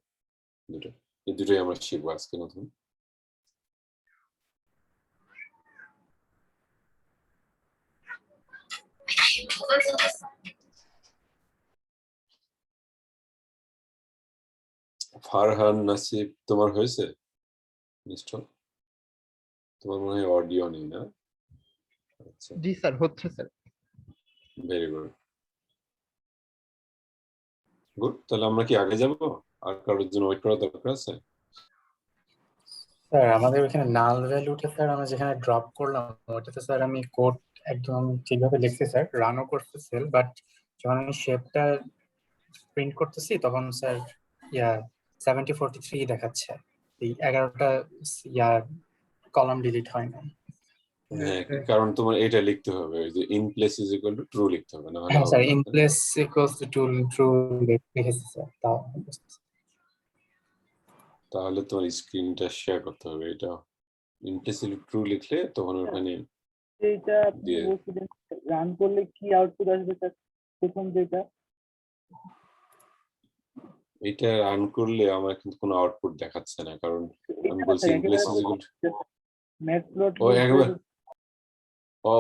Speaker 1: দুটো, এই দুটোই আমরা শিখবো আজকে নতুন। ফারহান নাসিব, তোমার হয়েছে ইনস্টল? তোমার মনে হয় অডিও নেই না? আচ্ছা,
Speaker 6: জি স্যার হচ্ছে স্যার।
Speaker 1: Very good, good. তাহলে আমরা কি আগে যাব, আর কারোর জন্য ওয়েট করা দরকার আছে?
Speaker 8: স্যার আমাদের ওখানে নাল ভ্যালুটা স্যার আমরা যেখানে ড্রপ করলাম ওটাতে স্যার আমি কোড একদম ঠিকভাবে লিখছি স্যার, রানও করছে সেল, বাট যখন আমি শেপটা প্রিন্ট করতেছি তখন স্যার ইয়া 7043 দেখাচ্ছে, এই 11টা ইয়া কলাম ডিলিট হয় না।
Speaker 1: হ্যাঁ, কারণ তোমার এটা লিখতে হবে, ওই যে in place is equal to true লিখতে হবে, না হলে
Speaker 8: হ্যাঁ
Speaker 1: হবে
Speaker 8: স্যার
Speaker 1: না,
Speaker 8: ইন
Speaker 1: তাই না?
Speaker 8: প্লেস ইকুয়ালস টু ট্রু লিখেছি স্যার, তাও
Speaker 1: তাহলে তোমার স্ক্রিনটা শেয়ার করতে হবে, এটা ইন প্লেস ট্রু লিখলে তখন ওখানে
Speaker 4: এইটা আপনি
Speaker 1: দিয়ে,
Speaker 4: বলছিলেন রান করলে কি আউটপুট আসবে স্যার? প্রথম যেটা
Speaker 1: এটা রান করলে আমার কিন্তু কোনো আউটপুট দেখাচ্ছে না, কারণ আমি
Speaker 4: এটা
Speaker 1: বলছি
Speaker 4: স্যার
Speaker 1: ইন প্লেস
Speaker 4: একেবারে
Speaker 1: ইজ ইকুয়াল
Speaker 4: ম্যাটপ্লটলিব
Speaker 1: একবার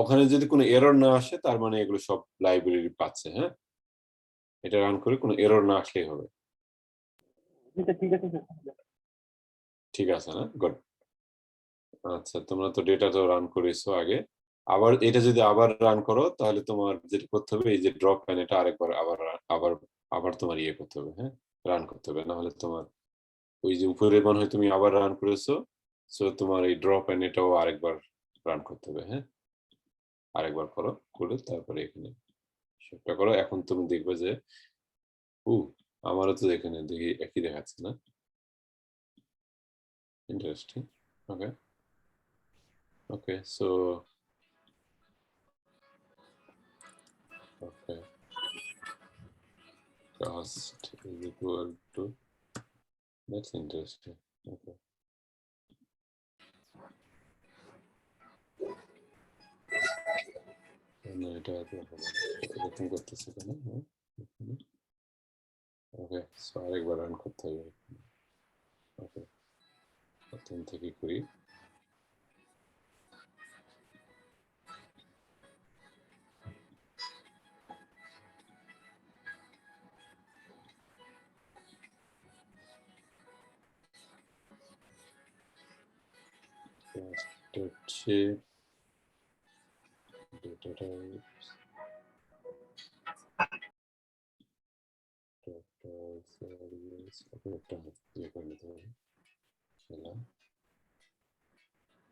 Speaker 1: ওখানে যদি কোনো এরর না আসে, তার মানে এগুলো সব লাইব্রেরি পাচ্ছে, হ্যাঁ, এটা রান করে কোনো এরর না আসলেই হবে।
Speaker 4: এটা ঠিক আছে স্যার।
Speaker 1: ঠিক আছে না? গুড। আচ্ছা, তোমরা তো ডেটা তো রান করেছো আগে, আবার এটা যদি আবার রান করো তাহলে তোমার যেটা করতে হবে, এই যে ড্রপ প্যান, এটা আরেকবার আবার আবার আবার তোমার ইয়ে করতে হবে, হ্যাঁ, রান করতে হবে, না হলে তোমার ওই যে উপরে মনে হয় তুমি আবার রান করেছো, সো তোমার এই ড্রপ প্যান এটাও আরেকবার রান করতে হবে, হ্যাঁ, আরেকবার করো, করে তারপরে এখানে সেটা করো। এখন তুমি দেখবে যে আমারও তো এখানে দেখি একই দেখাচ্ছে না, interesting. Okay, okay, so okay, cost is equal to, that's interesting. Okay. No, এটা এরকম করতেছে কেন? ওকে, সো আরেকবার রান করতে হবে। ওকে, প্রথম থেকে করি। হচ্ছে data types, data series, ওকে একটা ইয়ে করে নিতে হবে,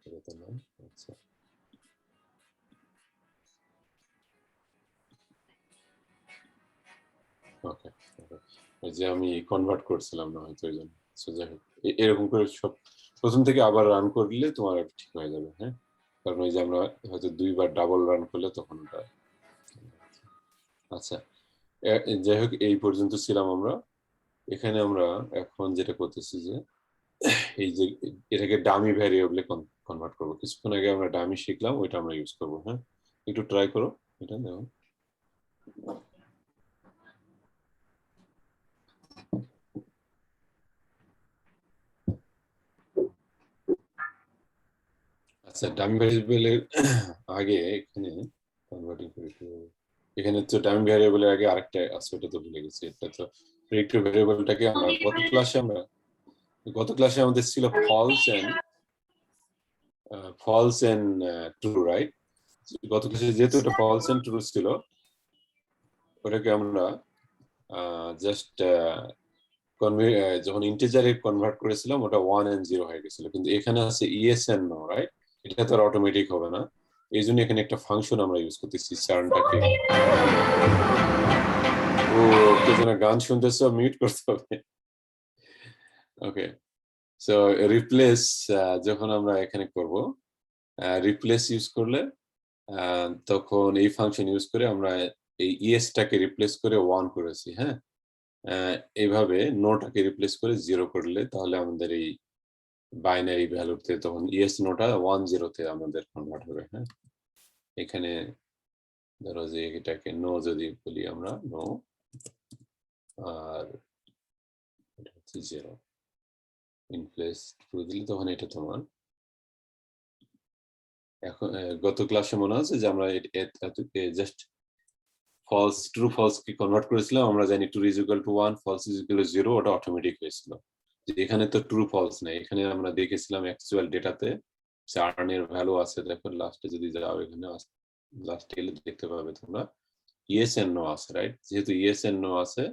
Speaker 1: এটা তো নয়, আচ্ছা ওকে ওই যে আমি কনভার্ট করছিলাম না হয়তো ওই জন্য। So, যাই হোক, এরকম করে সব প্রথম থেকে আবার রান করলে তোমার ঠিক হয়ে যাবে। হ্যাঁ, কারণ ওই যে আমরা হয়তো 2বার ডাবল রান করলে তখন ওটা। আচ্ছা, যাই হোক এই পর্যন্ত ছিলাম আমরা। এখানে আমরা এখন যেটা করতেছি যে এই যে এটাকে ডামি ভ্যারিয়েবলে কনভার্ট করবো। কিছুক্ষণ আগে আমরা ডামি শিখলাম, ওইটা আমরা ইউজ করবো। হ্যাঁ, একটু ট্রাই করো এটা। দেখো আচ্ছা, ডামি ভ্যারিয়েবলের আগে এখানে কনভার্টিং করে এখানে তো ডামি ভ্যারিয়েবলের আগে আরেকটা আছে, ওটা তো ভুলে গেছি। এটা তো প্রেডিক্টর ভ্যারিয়েবলটাকে আমরা গত ক্লাসে আমাদের ছিল ফলস এন্ড ট্রু, রাইট? গত ক্লাসে যেহেতু এটা ফলস এন্ড ট্রু ছিল, ওটাকে আমরা জাস্ট যখন ইন্টিজারে কনভার্ট করেছিলাম ওটা 1 and 0 হয়ে গেছিল। কিন্তু এখানে আছে ইয়েস এন্ড নো, রাইট? এটা তো অটোমেটিক হবে না, এই জন্য এখানে একটা ফাংশন আমরা ইউজ করতেছি চার্নটাকে। ও কে যেন গান শুনতেছ, মিউট করতে হবে। ওকে, সো রিপ্লেস যখন আমরা এখানে করব, রিপ্লেস ইউজ করলে তখন এই ফাংশন ইউজ করে আমরা এই ইয়েসটাকে রিপ্লেস করে 1 করেছি। হ্যাঁ, এইভাবে নোটাকে রিপ্লেস করে 0 করলে তাহলে আমাদের এই বাইনারি ভ্যালুতে তখন ইয়েস নোটা 1-0 আমাদের কনভার্ট হবে। হ্যাঁ, এখানে ধরো যে এটাকে নো যদি বলি আমরা, নো, আর এটা হচ্ছে 0, ইন প্লেস ট্রু দিলে তখন এটা তোমার। এখন গত ক্লাসে মনে আছে যে আমরা জাস্ট ফলস ট্রু ফলস কি কনভার্ট করেছিলাম। আমরা জানি true is equal to 1, false is equal to 0, ওটা অটোমেটিক হয়েছিল। এখানে তো ট্রু ফলস নেই, এখানে আমরা দেখেছিলাম অ্যাকচুয়াল ডেটাতে চার্নের ভ্যালু আছে। দেখো লাস্টে যদি যাও, এখানে লাস্টে এলে দেখতে পাবে তোমরা ইয়েস এন্ড নো আছে, রাইট? যেহেতু ইয়েস এন্ড নো আছে,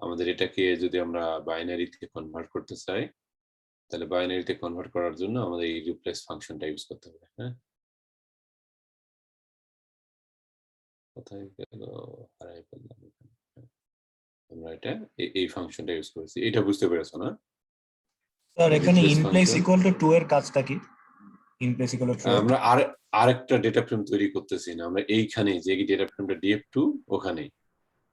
Speaker 1: আমাদের এটাকে যদি আমরা বাইনারিতে কনভার্ট করতে চাই, তাহলে বাইনারিতে কনভার্ট করার জন্য আমাদের এই রিপ্লেস ফাংশনটা ইউজ করতে হবে। হ্যাঁ, কোথায় গেল, হারাই ফেললাম। আমরা এটা এই ফাংশনটা ইউজ করেছি, এটা বুঝতে পেরেছো না?
Speaker 5: স্যার এখানে
Speaker 1: Replace
Speaker 5: in place
Speaker 1: function।
Speaker 5: Equal to 2 এর কাজটা কি? ইন প্লেস ইকুয়াল টু 2
Speaker 1: আমরা আরেকটা ডেটা ফ্রেম তৈরি করতেছি না, আমরা এইখানে যে ডেটা ফ্রেমটা df2 ওখানেই।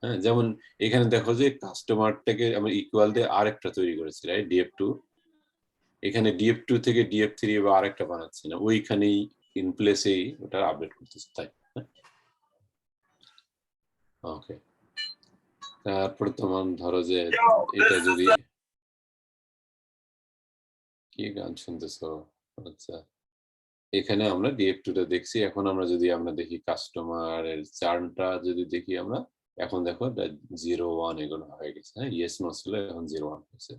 Speaker 1: হ্যাঁ, যেমন এখানে দেখো যে কাস্টমারটাকে আমরা ইকুয়াল দিয়ে আরেকটা তৈরি করেছি, রাইট? df2। এখানে df2 থেকে df3 বা আরেকটা বানাচ্ছি না, ওইখানেই ইন প্লেসেই ওটা আপডেট করতেছি, তাই। ওকে, তারপর তোমার ধরো যে এটা যদি, কি গান শুনতেছো? আচ্ছা, এখানে আমরা df2টা দেখছি। এখন আমরা যদি আমরা দেখি কাস্টমারের চার্নটা যদি দেখি আমরা, এখন দেখো 0-1 এগুলো হয়ে গেছে। হ্যাঁ, ইয়েস নো ছিল, এখন 0-1 হয়েছে।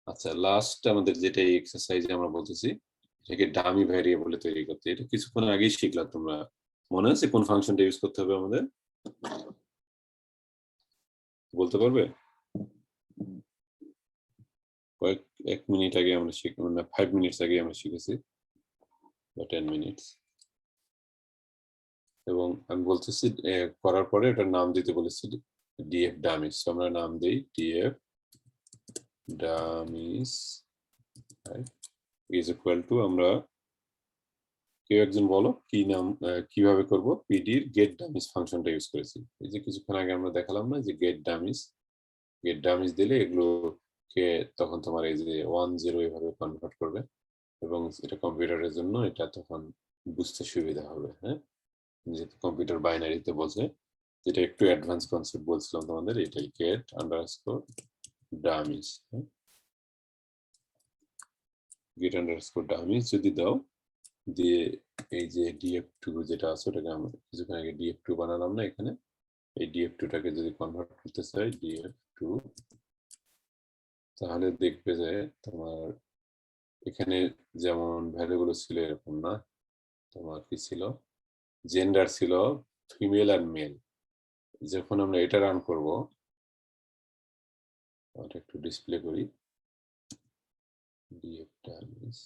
Speaker 1: আচ্ছা, লাস্ট আমাদের যেটা এক্সারসাইজে আমরা বলতেছি, এটাকে ডামি ভ্যারিয়েবলে তৈরি করতে। এটা কিছুক্ষণ আগেই শিখলাম, তোমরা মনে আছে কোন ফাংশনটা ইউজ করতে হবে আমাদের? বলতে পারবে? এক মিনিট আগে আমরা মানে 5 মিনিটস আগে আমরা শিখেছি, বা 10 মিনিটস। এবং আমি বলতেছি করার পরে এটার নাম দিতে বলেছি df dummies। আমরা নাম দেই df dummies is equal to, আমরা কেউ একজন বলো কি নাম, কিভাবে করব? pd এর get dummies ফাংশনটা ইউজ করেছি। এই যে কিছুক্ষণ আগে আমরা দেখালাম না যে get dummies দিলে এগুলোকে তখন তোমার এই যে 1-0 এভাবে কনভার্ট করবে, এবং এটা কম্পিউটারের জন্য এটা তখন বুঝতে সুবিধা হবে। হ্যাঁ, যেহেতু কম্পিউটার বাইনারিতে বলছে, যেটা একটু অ্যাডভান্স কনসেপ্ট বলছিলাম তোমাদের, এটাই get underscore dummies। get underscore dummies যদি দাও, দিয়ে এই যে df2 যেটা আছে ওটাকে আমরা কিছুক্ষণ আগে df2 বানালাম না, এখানে এই df2টাকে যদি কনভার্ট করতে চাই df2, তাহলে দেখবে যে তোমার এখানে যেমন ভ্যালুগুলো ছিল এরকম না, তোমার কি ছিল, জেন্ডার ছিল ফিমেল আর মেল। যখন আমরা এটা রান করব, একটু ডিসপ্লে করি df dummies,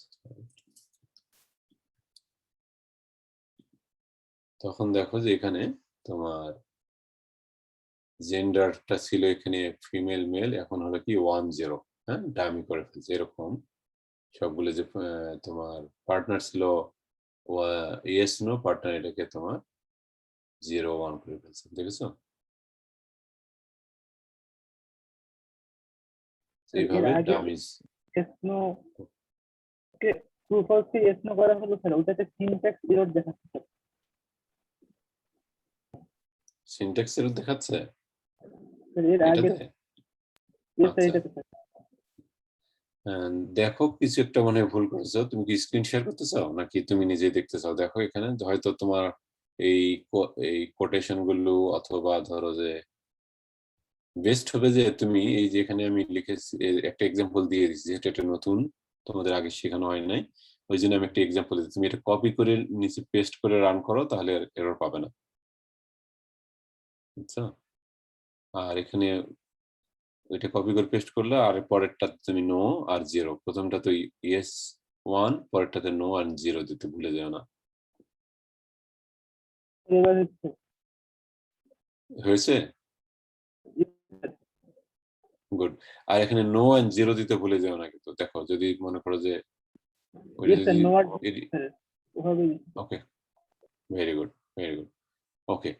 Speaker 1: তখন দেখো যে এখানে তোমার জেন্ডারটা ছিল এখানে ফিমেল মেল, এখন হলো কি 1-0, হ্যাঁ, ডামি করে ফেলছে এরকম। সবগুলো যে তোমার পার্টনার ছিল ইয়েস নো পার্টনার, এটাকে তোমার 0-1 করে ফেলছে, দেখেছো? এইভাবে
Speaker 4: আগে
Speaker 1: ডামিজ
Speaker 4: এসনো কে ট্রু ফলস কে এসনো করা হলো স্যার, ওটাতে সিনট্যাক্স এরর দেখাচ্ছে স্যার।
Speaker 1: সিনট্যাক্স এরর দেখাচ্ছে
Speaker 4: স্যার এর আগে
Speaker 1: এটাতে?
Speaker 4: yes স্যার,
Speaker 1: আচ্ছা।
Speaker 4: এটাতে স্যার।
Speaker 1: দেখো কিছু একটা মনে হয় ভুল করেছো। তুমি কি স্ক্রিন শেয়ার করতে চাও নাকি তুমি নিজেই দেখতে চাও? দেখো এখানে হয়তো তোমার এই কোটেশন গুলো, অথবা ধরো যে বেস্ট হবে যে তুমি এই যে এখানে আমি লিখেছি একটা এক্সাম্পল দিয়ে দিচ্ছি, যেহেতু এটা নতুন, তোমাদের আগে শেখানো হয় নাই, ওই জন্য আমি একটা এক্সাম্পল দিচ্ছি। তুমি এটা কপি করে নিচে পেস্ট করে রান করো, তাহলে এরর পাবে না, বুঝছো? আর এখানে এটা কপি করে পেস্ট করলে, আর পরেরটা তুমি নো আর 0, প্রথমটা তো ইয়েস 1, পরেরটাতে নো আর 0 দিতে ভুলে যেও না।
Speaker 4: এবার হচ্ছে
Speaker 1: হয়েছে? গুড। আর এখানে নো এন্ড 0 দিতে ভুলে যেও না কিন্তু। দেখো যদি মনে করো যে ওইটা
Speaker 4: yes স্যার,
Speaker 1: যদি
Speaker 4: নো আর স্যার ওভাবে
Speaker 1: ওকে, ভেরি গুড, ভেরি গুড। ওকে,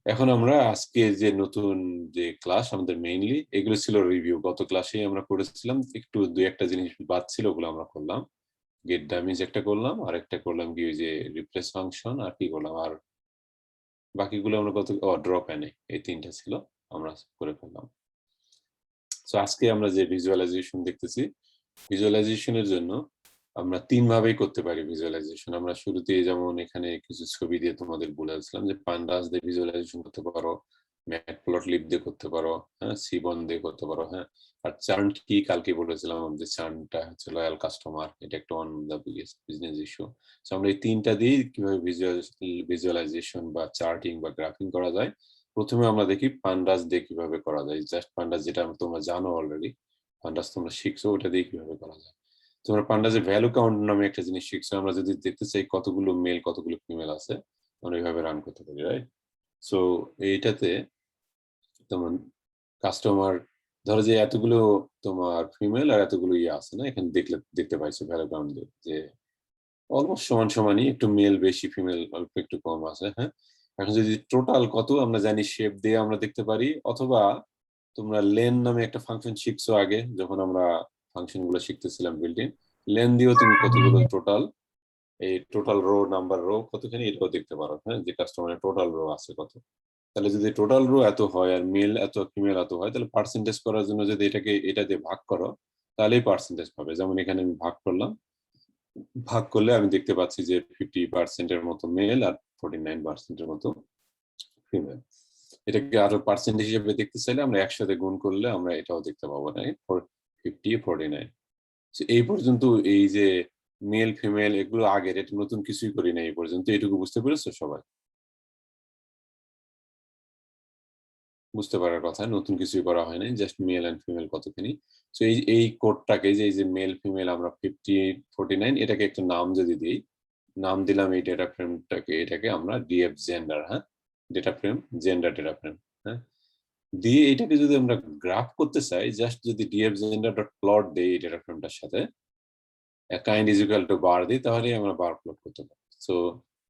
Speaker 1: এখন আমরা আজকে যে নতুন যে ক্লাস আমাদের মেইনলি এগুলো ছিল রিভিউ। গত ক্লাসে আমরা করেছিলাম, একটু দুই একটা জিনিস বাদ ছিল, ওগুলো আমরা করলাম। গেট ড্যামেজ একটা করলাম, আর একটা করলাম কি ওই যে রিপ্লেস ফাংশন, আর কি করলাম, আর বাকিগুলো আমরা গত ড্রপ এনে, এই তিনটা ছিল আমরা করে ফেললাম। সো আজকে আমরা যে ভিজুয়ালাইজেশন দেখতেছি, ভিজুয়ালাইজেশনের জন্য আমরা 3 ভাবেই করতে পারি ভিজুয়ালাইজেশন। আমরা শুরুতে যেমন এখানে কিছু ছবি দিয়ে তোমাদের বলেছিলাম যে পান্ডাস দিয়ে ভিজুয়ালাইজেশন করতে পারো, ম্যাটপ্লটলিব দিয়ে করতে পারো, হ্যাঁ, সিবন দিয়ে করতে পারো, হ্যাঁ। আর চার্ন কি কালকে বলেছিলাম যে চার্নটা হচ্ছে লয়াল কাস্টমার, এটা একটা one of the biggest business issue. So আমরা এই তিনটা দিয়ে কিভাবে ভিজুয়ালাইজেশন বা চার্টিং বা গ্রাফিং করা যায়, প্রথমে আমরা দেখি পান্ডাস দিয়ে কিভাবে করা যায়। জাস্ট পান্ডাস যেটা তোমরা জানো অলরেডি, পান্ডাস তোমরা শিখছো, ওটা দিয়ে কিভাবে করা যায়। তোমরা পান্ডাসের ভ্যালু কাউন্ট নামে একটা জিনিস শিখছো। আমরা যদি দেখতে চাই কতগুলো মেল কতগুলো ফিমেল আছে, আমরা এইভাবে রান করতে পারি, রাইট? সো এইটাতে তোমার কাস্টমার ধরো যে এতগুলো তোমার ফিমেল আর এতগুলো ইয়ে আছে না, এখানে দেখতে পাইছো ভ্যালু কাউন্ট দিয়ে যে অলমোস্ট সমান সমানই, একটু মেল বেশি ফিমেল অল্প একটু কম আছে, হ্যাঁ। এখন যদি টোটাল কত আমরা জানি শেপ দিয়ে আমরা দেখতে পারি, অথবা তোমরা লেন নামে একটা ফাংশন শিখছো আগে যখন আমরা ফাংশন গুলো শিখতেছিলাম বিল্ট-ইন, লেন দিয়েও তুমি কতগুলো টোটাল, এই টোটাল রো নাম্বার রো কতখানি এটাও দেখতে পারো, হ্যাঁ, যে কাস্টমারের টোটাল রো আছে কত। তাহলে যদি টোটাল রো এত হয় আর মেল এত ফিমেল এত হয়, তাহলে পার্সেন্টেজ করার জন্য যদি এটাকে এটা দিয়ে ভাগ করো, তাহলেই পার্সেন্টেজ পাবে। যেমন এখানে আমি ভাগ করলাম, ভাগ করলে আমি দেখতে পাচ্ছি যে 50% মতো মেল আর 49% মতো ফিমেল। এটাকে আরো পার্সেন্ট হিসেবে দেখতে চাইলে আমরা একসাথে গুণ করলে আমরা এটাও দেখতে পাবো, না 50 49। এই পর্যন্ত এই যে মেল ফিমেল এগুলো আগের, এটা নতুন কিছুই করি না এই পর্যন্ত। এটুকু বুঝতে পেরেছো সবাই? বুঝতে পারার কথা, নতুন কিছুই করা হয় নাই, জাস্ট মেল এন্ড ফিমেল কতখানি। সো এই কোডটাকে যে এই যে মেল ফিমেল আমরা 50 49, এটাকে একটা নাম যদি দিই, নাম দিলাম এই ডেটা ফ্রেমটাকে, এটাকে আমরা ডিএফ জেন্ডার, হ্যাঁ, data frame gender data frame, হ্যাঁ, দিয়ে এটাকে যদি আমরা গ্রাফ করতে চাই, জাস্ট যদি ডিএফ জেন্ডার ডট প্লট দেই এই ডেটা ফ্রেমটার সাথে কাইন্ড ইজ ইকুয়াল টু বার দিই, তাহলে আমরা বার প্লট করতে পারি। সো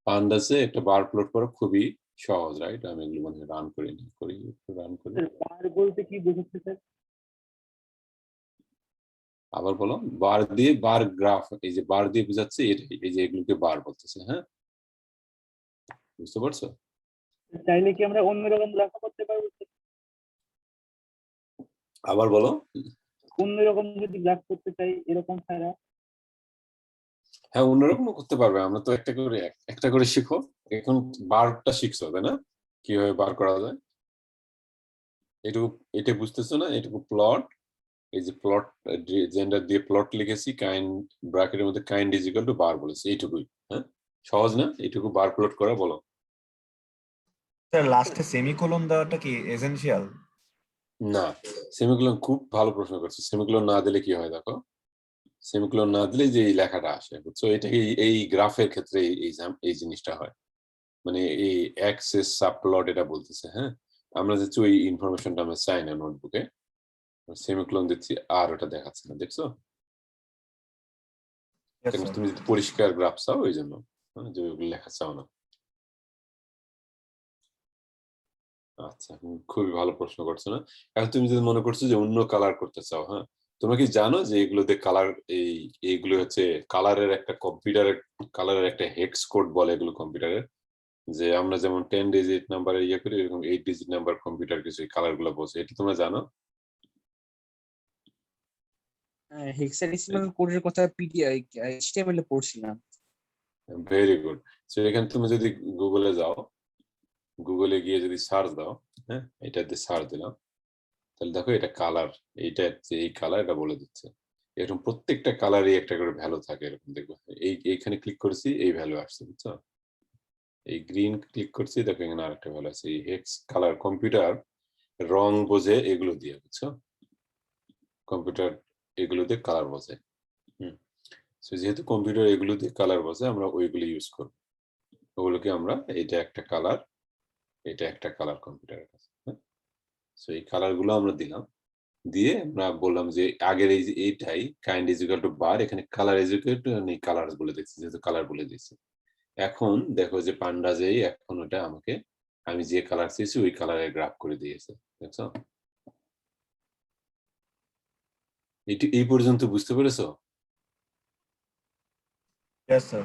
Speaker 1: পান্ডাসে একটা বার প্লট করা খুবই সহজ, রাইট? আমি এগুলো মানে রান করি রান করি।
Speaker 4: বার বলতে কি বোঝাচ্ছে স্যার?
Speaker 1: আবার বলো। বার দিয়ে বার গ্রাফ, এই যে বার দিয়ে বোঝাচ্ছে এটাই, এই যে এগুলোকে বার বলতেছে, হ্যাঁ, বুঝতে পারছো?
Speaker 4: চাইলে কি আমরা অন্যরকম লেখা করতে পারবো স্যার?
Speaker 1: আবার বলো।
Speaker 4: অন্যরকম যদি গ্রাফ করতে চাই এরকম ছাড়া?
Speaker 1: হ্যাঁ, অন্যরকমও করতে পারবে। আমরা তো একটা করে শিখো। এখন বারটা শিখছো, তাই না? কিভাবে বার করা যায় এটুকু, এটা বুঝতেছো না? এটুকু প্লট, এই যে প্লট জেন্ডার দিয়ে প্লট লিখেছি, কাইন্ড ব্র্যাকেটের মধ্যে কাইন্ড ইজ ইকুয়াল টু বার বলেছি, এইটুকুই, হ্যাঁ, সহজ না? এইটুকু বার প্লট করা। বলো
Speaker 5: স্যার লাস্টে সেমিকোলন দেওয়াটা কি এসেনশিয়াল?
Speaker 1: না, সেমিকোলন খুব ভালো প্রশ্ন করছো। সেমিকোলন না দিলে কি হয় দেখো, সেমিকোলন না দিলে যে এই লেখাটা আসে, বুঝছো? এটা এই গ্রাফের ক্ষেত্রে এই জিনিসটা হয়। মানে এই অ্যাক্সেস সাবপ্লট এটা বলতেছে, হ্যাঁ? আমরা যাচ্ছি ওই ইনফরমেশনটা আমরা চাই না নোটবুকে। সেমিকোলন দিচ্ছি আর ওটা দেখাচ্ছে না, দেখছো?
Speaker 5: Yes,
Speaker 1: কারণ
Speaker 5: sir.
Speaker 1: তুমি যদি পরিষ্কার গ্রাফ চাও ওই জন্য, হ্যাঁ, যে ওইগুলো লেখা চাও না। আচ্ছা, খুবই ভালো প্রশ্ন করছো না? এখন তুমি যদি মনে করছো যে অন্য কালার করতে চাও, হ্যাঁ? তোমরা কি জানো যে এগুলোতে কালার এইগুলো হচ্ছে কালারের একটা কম্পিউটারের কালারের একটা হেক্স কোড বলে এগুলো কম্পিউটারের। যে আমরা যেমন 10 ডিজিট নাম্বারের ইয়ে করি এরকম 8 ডিজিট নাম্বার কম্পিউটার কিছু কালার গুলো বোঝে। এটা তোমরা জানো?
Speaker 9: হেক্সাডেসিমাল কোডের কথা HTML এ পড়ছিলাম।
Speaker 1: Very good. সো এখানে তুমি যদি গুগলে যাও, গুগলে গিয়ে যদি সার্চ দাও, হ্যাঁ, এটা দিয়ে সার্চ দিলাম, তাহলে দেখো এটা কালার, এইটা যে এই কালার এটা বলে দিচ্ছে। এরকম প্রত্যেকটা কালারই একটা করে ভ্যালু থাকে এরকম দেখবো। এইখানে ক্লিক করেছি এই ভ্যালু আসছে, বুঝছো? এই গ্রিন ক্লিক করছি দেখো এখানে আরেকটা ভ্যালু আছে। এই হেক্স কালার কম্পিউটার রং বোঝে এগুলো দিয়ে, বুঝছো? কম্পিউটার এগুলো দিয়ে কালার বোঝে। সো যেহেতু কম্পিউটার এগুলো দিয়ে কালার বোঝে আমরা ওইগুলো ইউজ করবো। ওগুলোকে আমরা এটা একটা কালার, এটা একটা কালার কম্পিউটারের কাছে। সো এই কালার গুলো আমরা দিলাম, দিয়ে আমরা বললাম যে আগের এই যে এইটাই কাইন্ড ইজ ইকুয়াল টু বার, এখানে কালার ইজ ইকুয়াল টু নেই কালার বলে দিচ্ছি, যেহেতু কালার বলে দিচ্ছি। এখন দেখো যে পান্ডা যেই এখন ওটা আমাকে আমি যে কালার চেয়েছি ওই কালারের গ্রাফ করে দিয়েছে, দেখছো? এই পর্যন্ত বুঝতে পেরেছো?
Speaker 5: Yes, sir.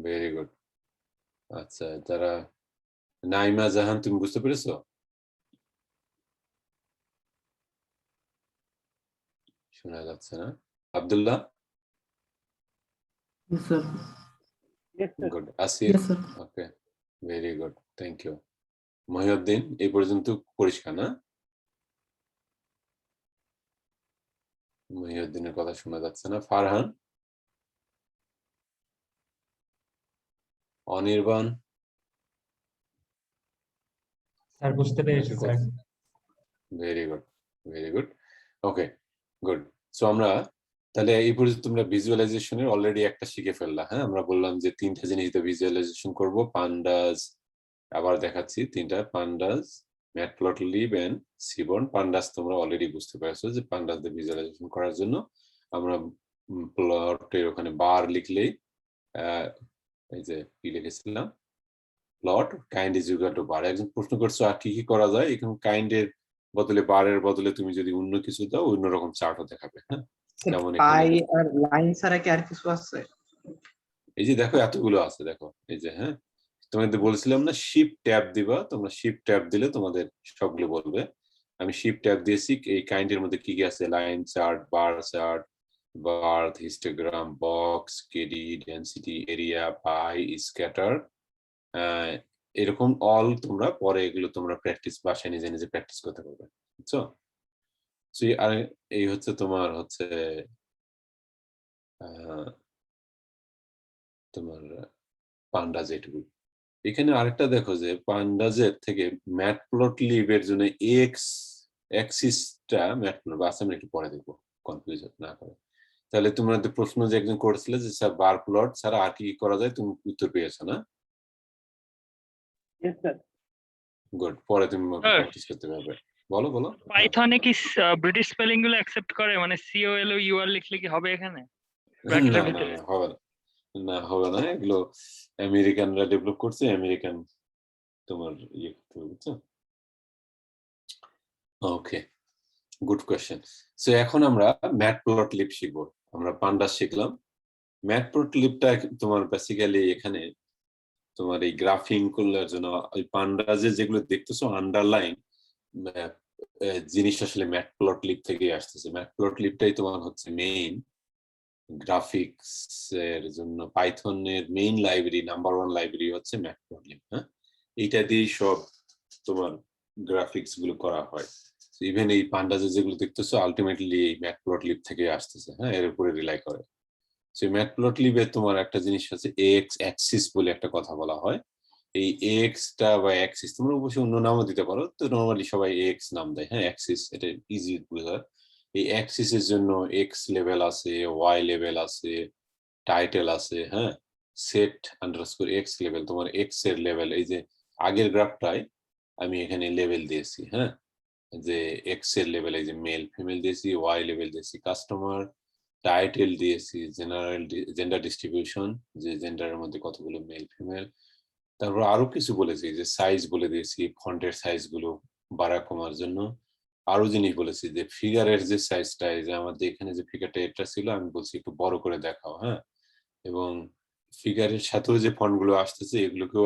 Speaker 1: Very good. আচ্ছা, যারা নাইমা জাহান তুমি বুঝতে পেরেছো? শোনা যাচ্ছে না। Abdullah?
Speaker 4: Yes, sir.
Speaker 1: Good. Asir?
Speaker 4: Yes, sir.
Speaker 1: Okay, very good, thank you. Mohiuddin এই পর্যন্ত পরিষ্কার না? মহিউদ্দিনের কথা শোনা যাচ্ছে না। ফারহান? অনির্বাণ?
Speaker 7: স্যার বুঝতে পেরেছি sir.
Speaker 1: Very good, very good. Okay, good. So আমরা তাহলে এই পর্যন্ত তোমরা ভিজুয়ালাইজেশনের অলরেডি একটা শিখে ফেললা, হ্যাঁ? আমরা বললাম যে তিনটা জিনিস দিয়ে ভিজুয়ালাইজেশন করব, পান্ডাস, আবার দেখাচ্ছি তিনটা, pandas, matplotlib and seaborn. Pandas তোমরা অলরেডি বুঝতে পেরেছো যে পান্ডাস দিয়ে ভিজুয়ালাইজেশন করার জন্য আমরা প্লটের ওখানে বার লিখলেই এই যে কি লিখেছিলাম, plot kind is equal to bar. একজন প্রশ্ন করছো আর কি কি করা যায়, এখানে কাইন্ডের বদলে বারের বদলে তুমি যদি অন্য কিছু দাও অন্যরকম চার্টও দেখাবে, হ্যাঁ? যেমন
Speaker 9: পাই আর লাইন ছাড়া কি আর কিছু আছে?
Speaker 1: এই যে দেখো এতগুলো আছে, দেখো এই যে, হ্যাঁ, তোমাদের বলেছিলাম না শিফট ট্যাব দিবা, তোমরা শিফট ট্যাব দিলে তোমাদের সবগুলো বলবে। আমি শিফট ট্যাব দিয়েছি। এই কাইন্ডের মধ্যে কি কি আছে, line chart, bar chart, barh, histogram, box, KD, density, area, pie, scatter, এরকম অল তোমরা পরে এগুলো তোমরা প্র্যাকটিস বাসায় নিজে নিজে প্র্যাকটিস করতে পারবে, বুঝছো? আর এই হচ্ছে তোমার হচ্ছে তোমার পান্ডাজ এইটুকু। এখানে আরেকটা দেখো যে পান্ডাজের থেকে ম্যাটপ্লটলিব এর জন্য এক্স অ্যাক্সিসটা ম্যাটপ্লট আছে, আমরা একটু পরে দেখবো, কনফিউজ না করে। তাহলে তোমাদের প্রশ্ন যে একজন করেছিল যে স্যার বার প্লট ছাড়া আর কি করা যায়, তুমি উত্তর পেয়েছো না?
Speaker 4: Yes, sir.
Speaker 1: গুড, পরে তুমি প্র্যাকটিস করতে পারবে। বলো বলো।
Speaker 10: পাইথনে কি ব্রিটিশ স্পেলিং গুলো অ্যাকসেপ্ট করে, মানে COL UR লিখলে কি হবে এখানে ব্র্যাকেটের ভিতরে?
Speaker 1: হবে না, না হবে না, এগুলো আমেরিকানরা ডেভেলপ করছে, আমেরিকান তোমার ইয়ে করতে হবে, বুঝছো? ওকে, গুড কোয়েশ্চেন। সো এখন আমরা ম্যাটপ্লটলিব শিখবো। আমরা পান্ডাস শিখলাম। ম্যাটপ্লটলিবটা তোমার বেসিক্যালি এখানে তোমার এই গ্রাফিং করার জন্য ওই পান্ডাজে যেগুলো দেখতেছো আন্ডারলাইন জিনিস আসলে ম্যাটপ্লটলিব থেকে আসতেছে। ম্যাটপ্লটলিবটাই তোমার হচ্ছে মেইন গ্রাফিক্স এর জন্য পাইথনের মেইন লাইব্রেরি, নাম্বার 1 লাইব্রেরি হচ্ছে ম্যাটপ্লটলিব, হ্যাঁ? এইটা দিয়েই সব তোমার গ্রাফিক্স গুলো করা হয়। ইভেন এই পান্ডাজে যেগুলো দেখতেছো আলটিমেটলি এই ম্যাটপ্লটলিব থেকে আসতেছে, হ্যাঁ, এর উপরে রিলাই করে। সেই ম্যাটপ্লটলিবে তোমার একটা জিনিস আছে এক্স অ্যাক্সিস বলে একটা কথা বলা হয়। এই এক্সটা বা অ্যাক্সিস তোমরা অবশ্যই অন্য নামও দিতে পারো, তো নরমালি সবাই এক্স নাম দেয়, হ্যাঁ, অ্যাক্সিস, এটা ইজি বোঝা। এই অ্যাক্সিসের জন্য এক্স লেভেল আছে, ওয়াই লেভেল আছে, টাইটেল আছে, হ্যাঁ, সেট আন্ডারস্কোর এক্স লেভেল, তোমার এক্স এর লেভেল, এই যে আগের গ্রাফটায় আমি এখানে লেভেল দিয়েছি, হ্যাঁ, যে এক্স এর লেভেল, এই যে মেল ফিমেল দিয়েছি, ওয়াই লেভেল দিয়েছি কাস্টমার, টাইটেল দিয়েছি জেনারেল, জেন্ডার ডিস্ট্রিবিউশন, যে জেন্ডারের মধ্যে কতগুলো মেল ফিমেল, তারপর আরো কিছু বলেছি, যে সাইজ বলে দিয়েছি, ফন্টের সাইজ গুলো বাড়া কমার জন্য, আরো জিনিস বলেছি যে ফিগারের যে সাইজটা, এই যে আমাদের এখানে যে ফিগারটা এটা ছিল, আমি বলছি একটু বড় করে দেখাও, হ্যাঁ, এবং ফিগারের সাথেও যে ফন্ট গুলো আসতেছে এগুলোকেও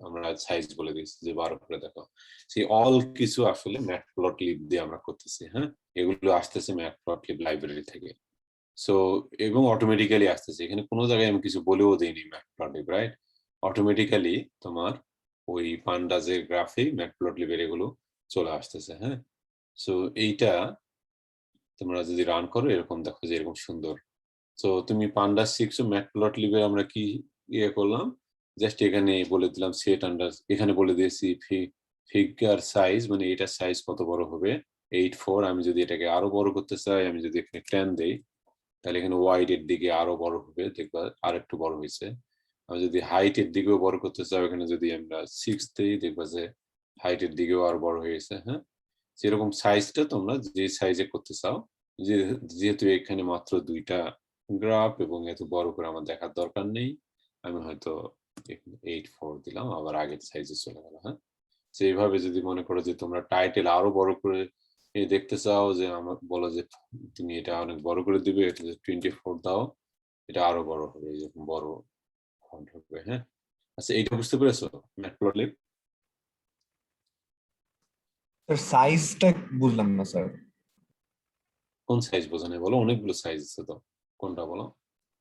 Speaker 1: আমরা সাইজ বলে দিয়েছি যে 12 করে দেখাও। সেই অল কিছু আসলে ম্যাটপ্লটলিব দিয়ে আমরা করতেছি, হ্যাঁ, এগুলো আসতেছে ম্যাটপ্লটলিব লাইব্রেরি থেকে। সো এবং অটোমেটিক্যালি আসতেছে, এখানে কোনো জায়গায় আমি কিছু বলেও দিইনি ম্যাটপ্লটলিব, রাইট? অটোমেটিক্যালি তোমার ওই পান্ডাজের গ্রাফে ম্যাটপ্লটলিবের এগুলো চলে আসতেছে, হ্যাঁ। সো এইটা তোমরা যদি রান করো এরকম দেখো যে এরকম সুন্দর। তো তুমি পান্ডাস শিখছো, ম্যাটপ্লটলিবে আমরা কি ইয়ে করলাম, জাস্ট এখানে বলে দিলাম সেট আন্ডার, এখানে বলে দিয়েছি ফিগার সাইজ, মানে এটার সাইজ কত বড় হবে 8.4। আমি যদি এটাকে আরো বড় করতে চাই, আমি যদি এখানে 10 দেই, তাহলে এখানে ওয়াইড এর দিকে আরো বড় হবে, দেখবা আর একটু বড় হয়েছে। আমি যদি হাইট এর দিকেও বড় করতে চাই, এখানে যদি আমরা 6 দেই, দেখবা যে হাইট এর দিকেও আরো বড় হয়েছে, হ্যাঁ। সেরকম সাইজটা তোমরা যে সাইজে করতে চাও, যেহেতু এখানে মাত্র 2টা গ্রাফ এবং এত বড় করে আমার দেখার দরকার নেই, আমি হয়তো 8.4 দিলাম, আবার আগের সাইজে চলে গেল, হ্যাঁ। সেইভাবে যদি মনে করো যে তোমরা টাইটেল আরো বড় করে দেখতে চাও, যে আমার বলো যে তুমি এটা অনেক বড় করে দিবে, এটা 24 দাও, এটা আরো বড় হবে, এরকম বড় ফন্ট হবে, হ্যাঁ। আচ্ছা, এইটা বুঝতে পেরেছো ম্যাটপ্লটলিব?
Speaker 5: স্যার সাইজটা বুঝলাম না স্যার।
Speaker 1: কোন সাইজ বোঝা নাই বলো? অনেকগুলো সাইজ আছে তো, কোনটা বলো?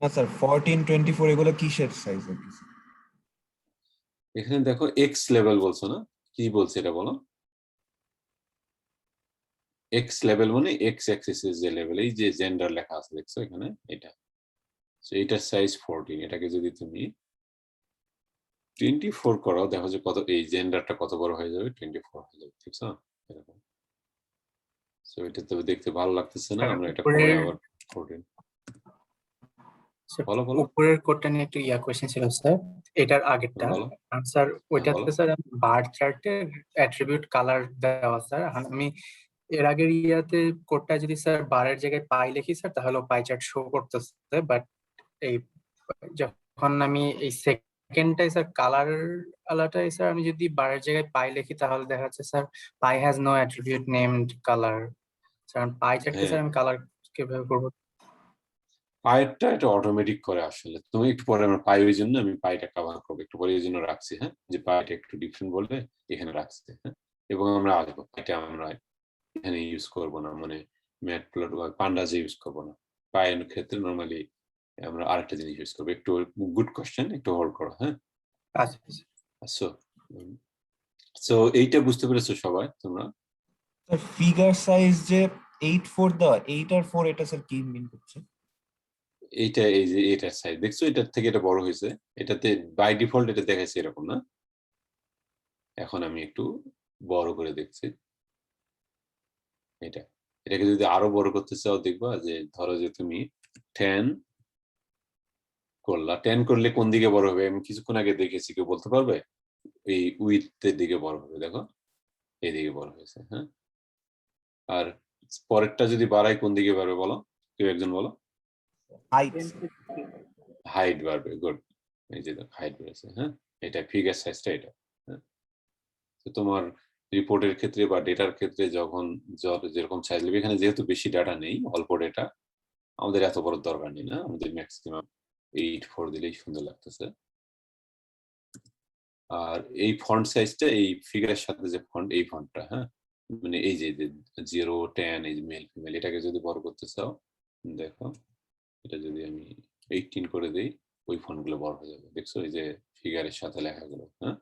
Speaker 5: না স্যার 14, 24 এগুলো কিসের সাইজ আর কি?
Speaker 1: এখানে দেখো এক্স লেভেল বলছো না, কি বলছে এটা বলো? এক্স লেভেল মানে এক্স অ্যাক্সিস এর যে লেভেল, এই যে জেন্ডার লেখা আছে দেখছো এখানে, এটা। সো এটার সাইজ 14, এটাকে যদি তুমি 24 করো, দেখো যে কত, এই জেন্ডারটা কত বড় হয়ে যাবে, 24 হয়ে যাবে, ঠিক আছে এরকম। সো এটা তো দেখতে ভালো লাগতেছে না, আমরা এটা করে আবার 14 বলো বলো
Speaker 8: উপরের কোডটা নিয়ে একটু কোয়েশ্চেন ছিল স্যার, এটার আগেরটা
Speaker 1: বলো।
Speaker 8: স্যার, ওইটাতে
Speaker 1: বলো।
Speaker 8: স্যার বার চার্টের অ্যাট্রিবিউট কালার দেওয়া স্যার, আমি এর আগের কোডটা যদি স্যার বারের জায়গায় পাই লিখি স্যার, তাহলে পাই চার্ট শো করতেছে, বাট এই যখন আমি এই সেকেন্ডটাই স্যার কালার আলাটাই স্যার, আমি যদি বারের জায়গায় পাই লিখি তাহলে দেখা যাচ্ছে sir pie has no attribute named colour. Sir pie চার্টে স্যার আমি কালার কিভাবে করবো?
Speaker 1: পাইটা এটা অটোমেটিক করে আসলে, তুমি একটু পরে আমরা পাই, ওই জন্য আমি পাইটা কভার করবো একটু পরে, এই জন্য রাখছি, হ্যাঁ, যে পাইটা একটু ডিফারেন্ট বলবে এখানে রাখছি, হ্যাঁ। এবং আমরা আসবো পাইটা আমরা এখানে ইউজ করবো না, মানে ম্যাটপ্লট বা পান্ডাজে ইউজ করবো না, পায়ের ক্ষেত্রে নর্মালি আমরা আরেকটা জিনিস ইউজ করবো। একটু গুড কোশ্চেন, একটু হোল্ড করো, হ্যাঁ।
Speaker 8: আচ্ছা
Speaker 1: সো এইটা বুঝতে পেরেছো সবাই তোমরা?
Speaker 5: স্যার ফিগার সাইজ যে 8.4 দেওয়া, 8 আর 4 এটা স্যার কি মিন করছে?
Speaker 1: এইটা, এই যে এটার সাইজ দেখছো, এটার থেকে এটা বড় হয়েছে, এটাতে বাই ডিফল্ট এটা দেখাচ্ছে এরকম না, এখন আমি একটু বড় করে দেখছি এটা। এটাকে যদি আরো বড় করতে চাও, দেখবা যে ধরো যে তুমি 10 করলা, 10 করলে কোন দিকে বড় হবে আমি কিছুক্ষণ আগে দেখেছি, কেউ বলতে পারবে? এই উইথের দিকে বড় হবে, দেখো এইদিকে বড় হয়েছে, হ্যাঁ। আর পরেরটা যদি বাড়াই কোন দিকে বাড়বে বলো, কেউ একজন বলো? হাইট বাড়বে, গুড, এই যে হাইট বেড়েছে, হ্যাঁ। এটা ফিগার সাইজটা এটা, হ্যাঁ। তো তোমার রিপোর্টের ক্ষেত্রে বা ডেটার ক্ষেত্রে যখন যেরকম সাইজ নেবে, এখানে যেহেতু বেশি ডাটা নেই, অল্প ডেটা, আমাদের এত বড় দরকার নেই না, আমাদের ম্যাক্সিমাম 8.4 দিলেই সুন্দর লাগতেছে। আর এই ফন্ট সাইজটা এই ফিগারের সাথে যে ফন্ট, এই ফন্টটা, হ্যাঁ, মানে এই যে 0, 10, এই যে মেল ফিমেল, এটাকে যদি বড় করতে চাও, দেখো এটা যদি আমি 18 করে দিই, ওই ফন্টগুলো বড় হয়ে যাবে, দেখছো এই যে ফিগারের সাথে লেখাগুলো, হ্যাঁ।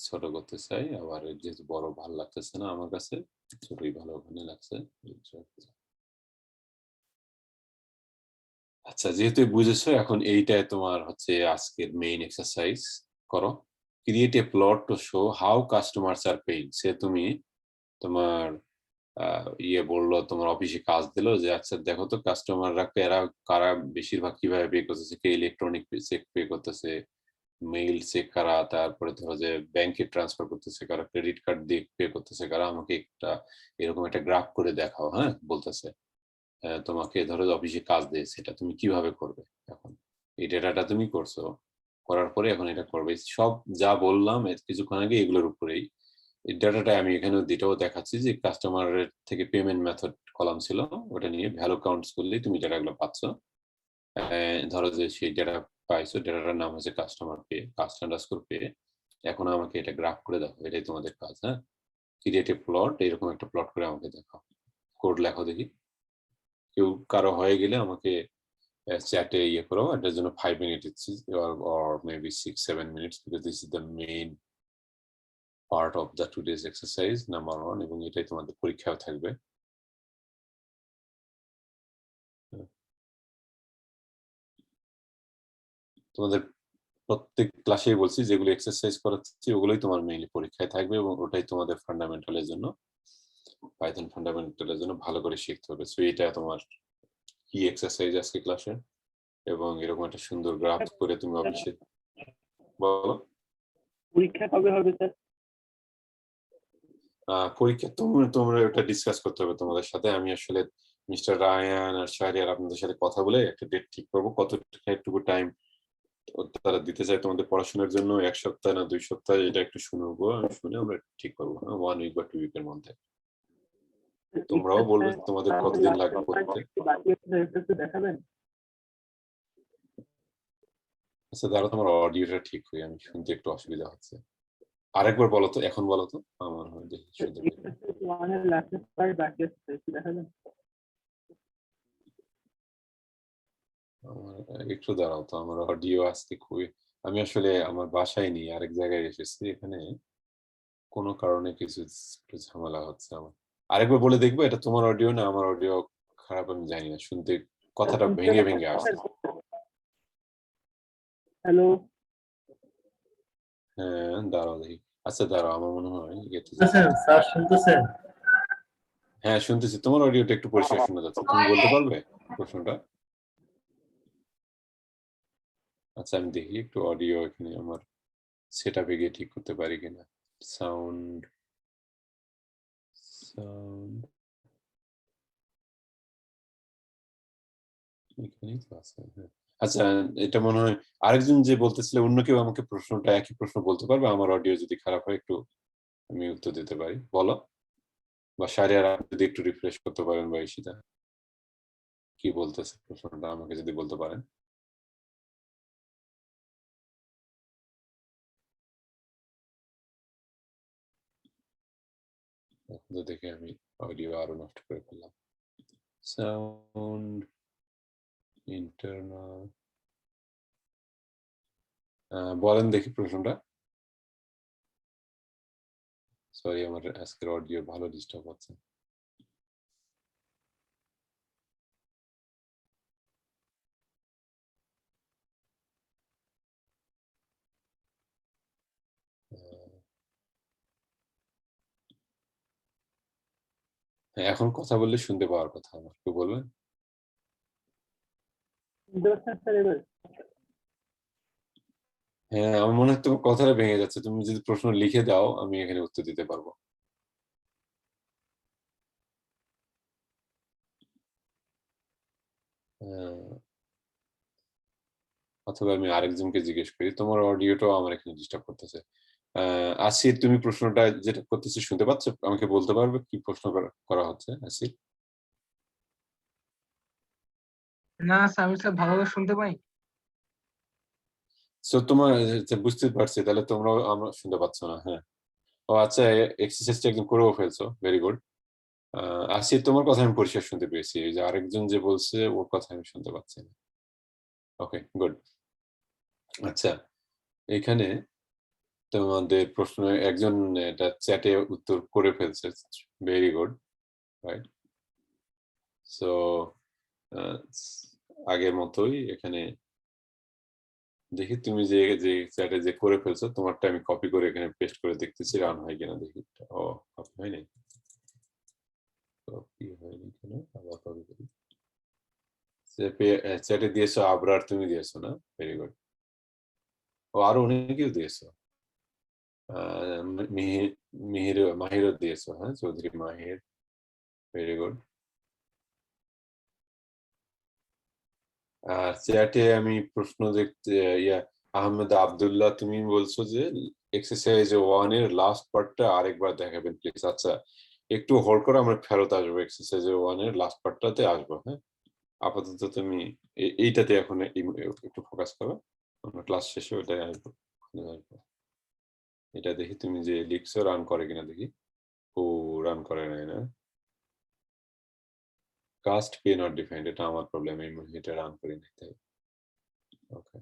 Speaker 1: ছোট করতে চাই, আবার যেহেতু বড় ভালো লাগতেছে না আমার কাছে, ছোটই ভালো ওখানে লাগছে। আচ্ছা, যেহেতু বুঝেছো, এখন এইটাই তোমার হচ্ছে আজকের মেইন এক্সারসাইজ। করো, create a plot to show how customers are paying. সে তুমি তোমার ইয়ে বললো, তোমার অফিসে কাজ দিলো যে আচ্ছা দেখো তো কাস্টমাররা কারা বেশিরভাগ কিভাবে পে করতেছে, কে ইলেকট্রনিক চেক পে করতেছে, মেইল চেক কারা, তারপরে ধরো যে ব্যাংকে ট্রান্সফার করতেছে কারা, ক্রেডিট কার্ড দিয়ে পে করতেছে কারা, আমাকে একটা এরকম একটা গ্রাফ করে দেখাও। হ্যাঁ, বলতেছে তোমাকে ধরো অফিসে কাজ দিয়েছে, এটা তুমি কিভাবে করবে। এখন এই ডেটাটা তুমি করছো, করার পরে এখন এটা করবে। সব যা বললাম কিছুক্ষণ আগে এগুলোর উপরেই এই ডাটাটা আমি এখানে যেটাও দেখাচ্ছি যে কাস্টমারের থেকে পেমেন্ট মেথড কলাম ছিল, ওটা নিয়ে ভ্যালু কাউন্টস করলেই তুমি ডেটাগুলো পাচ্ছ। ধরো যে সেই ডেটা পাইছো, ডেটাটার নাম হচ্ছে customer pay, cust underscore pay. এখন আমাকে এটা গ্রাফ করে দেখো, এটাই তোমাদের কাজ। হ্যাঁ, ক্রিয়েট এ প্লট, এরকম একটা প্লট করে আমাকে দেখাও। কোড লেখো দেখি। কেউ কারো হয়ে গেলে আমাকে চ্যাটে ইয়ে করো, এটার জন্য 5 মিনিট দিচ্ছি, or maybe 6-7 minutes, because this is the main part of the today's exercise number 1, এবং এটাই তোমাদের পরীক্ষাও থাকবে। তোমাদের প্রত্যেক ক্লাসেই বলছি যেগুলো এক্সারসাইজ করাচ্ছি ওগুলোই তোমার মেইনলি পরীক্ষায় থাকবে, এবং ওটাই তোমাদের ফান্ডামেন্টালের জন্য, পাইথন ফান্ডামেন্টালের জন্য ভালো করে শিখতে হবে। সো এটা তোমার কি এক্সারসাইজ আজকে ক্লাসে, এবং এরকম একটা সুন্দর গ্রাফ করে তুমি অফিসে বলো।
Speaker 4: পরীক্ষা কবে হবে স্যার?
Speaker 1: পরীক্ষা তোমরা ওটা ডিসকাস করতে হবে তোমাদের সাথে। আমি আসলে মিস্টার রায়ান আর শাহরিয়ার আপনাদের সাথে কথা বলে একটা ডেট ঠিক করবো, কতটুকু টাইম তারা দিতে চায় তোমাদের পড়াশোনার জন্য, 1 সপ্তাহ না 2 সপ্তাহ, এটা একটু শুনবো, শুনে আমরা ঠিক করবো। 1 উইক বা 2 উইকের মধ্যে। তোমরাও বলবে তোমাদের কতদিন লাগবে করতে।
Speaker 4: দেখাবেন?
Speaker 1: আচ্ছা দাঁড়াও, তোমার অডিওটা ঠিক হয়ে, আমি শুনতে একটু অসুবিধা হচ্ছে। আরেকবার বলো তো, এখন বলো তো, আমার দেখি শুনতে
Speaker 4: দেখাবেন?
Speaker 1: একটু দাঁড়াও তো, আমার অডিও আজকে খুবই, আমি আসলে আমার বাসায় নেই, আরেক জায়গায় এসেছি, এখানে কোনো কারণে কিছু একটু ঝামেলা হচ্ছে আমার। আরেকবার বলে দেখবো, এটা তোমার অডিও না আমার অডিও খারাপ আমি জানি না, শুনতে কথাটা ভেঙে ভেঙে আসছে।
Speaker 4: হ্যালো,
Speaker 1: হ্যাঁ দাঁড়াও দেখি। আচ্ছা দাঁড়াও, আমার মনে হয়
Speaker 7: স্যার শুনতেছেন?
Speaker 1: হ্যাঁ শুনতেছি, তোমার অডিওটা একটু পরিষ্কার শোনা যাচ্ছে। তুমি বলতে পারবে প্রশ্নটা? আচ্ছা আমি দেখি একটু অডিও এখানে আমার সেট আপে গিয়ে ঠিক করতে পারি কিনা। সাউন্ড এখানেই তো আছে। হ্যাঁ আচ্ছা, এটা মনে হয় আরেকজন যে বলতেছিল, অন্য কেউ আমাকে প্রশ্নটা একই প্রশ্ন বলতে পারবে? আমার অডিও যদি খারাপ হয় একটু আমি উত্তর দিতে পারি, বলো। বা শাহরিয়ার যদি একটু রিফ্রেশ করতে পারেন, বা ঈশিতা কি বলতেছে প্রশ্নটা আমাকে যদি বলতে পারেন। এখন তো দেখে আমি অডিও আরো নষ্ট করে ফেললাম। সাউন্ড ইন্টারনাল, বলেন দেখি প্রশ্নটা। সরি, আমার আজকের অডিও ভালো ডিস্টার্ব হচ্ছে। হ্যাঁ, এখন কথা বললে শুনতে পাওয়ার কথা, আমার কেউ বলবেন? হ্যাঁ, আমার মনে হয় তোমার কথাটা ভেঙে যাচ্ছে। তুমি যদি প্রশ্ন লিখে দাও আমি এখানে উত্তর দিতে পারবো। অথবা আমি আরেকজনকে জিজ্ঞেস করি। তোমার অডিওটাও আমার এখানে ডিস্টার্ব করতেছে। আসির, তুমি প্রশ্নটা যেটা করতেছি শুনতে পাচ্ছ? আমাকে বলতে পারবে কি প্রশ্ন করা হচ্ছে আসির?
Speaker 2: না স্যার, আমি স্যার ভালোভাবে শুনতে পাই।
Speaker 1: সো তোমার বুঝতে পারছি, তাহলে তোমরাও আমরা শুনতে পাচ্ছ না। হ্যাঁ, ও আচ্ছা, এক্সারসাইজটা একদম করেও ফেলছো, ভেরি গুড। আসির, তোমার কথা আমি পরিষ্কার শুনতে পেয়েছি, এই যে আরেকজন যে বলছে ওর কথা আমি শুনতে পাচ্ছি না। ওকে, গুড। আচ্ছা, এখানে তোমাদের প্রশ্ন একজন এটা চ্যাটে উত্তর করে ফেলছে, ভেরি গুড, রাইট। সো আগের মতোই এখানে দেখি তুমি যে চ্যাটে যে করে ফেলছো তোমারটা আমি কপি করে এখানে পেস্ট করে দেখতেছি রান হয় কিনা দেখি। ও, কপি হয় নাই। এখানে আবার কপি করি। চ্যাটে দিয়েছো আবরার, তুমি দিয়েছো না? Very good. ও আরো অনেকেও দিয়েছো। মাহিরও দিয়েছো, হ্যাঁ, চৌধুরী মাহির, ভেরি গুড। আর চ্যাটে আমি প্রশ্ন দেখতে আহমেদ আব্দুল্লাহ, তুমি বলছো যে এক্সারসাইজ 1 এর লাস্ট পার্টটা আরেকবার দেখাবেন প্লিজ। আচ্ছা, একটু হোল্ড করে আমরা ফেরত আসবো, এক্সারসাইজ 1 এর লাস্ট পার্টটাতে আসবো। হ্যাঁ, আপাতত তুমি এইটাতে এখন একটু ফোকাস করো, আমরা ক্লাস শেষে ওটাই আসবো। এটা দেখি তুমি যে লিখছো রান করে কিনা দেখি। ও রান করে নাই না, কাস্ট পে নট ডিফাইন্ড, এটা আমার প্রবলেম, এই মুহূর্তে এটা রান করি নাই তাই। ওকে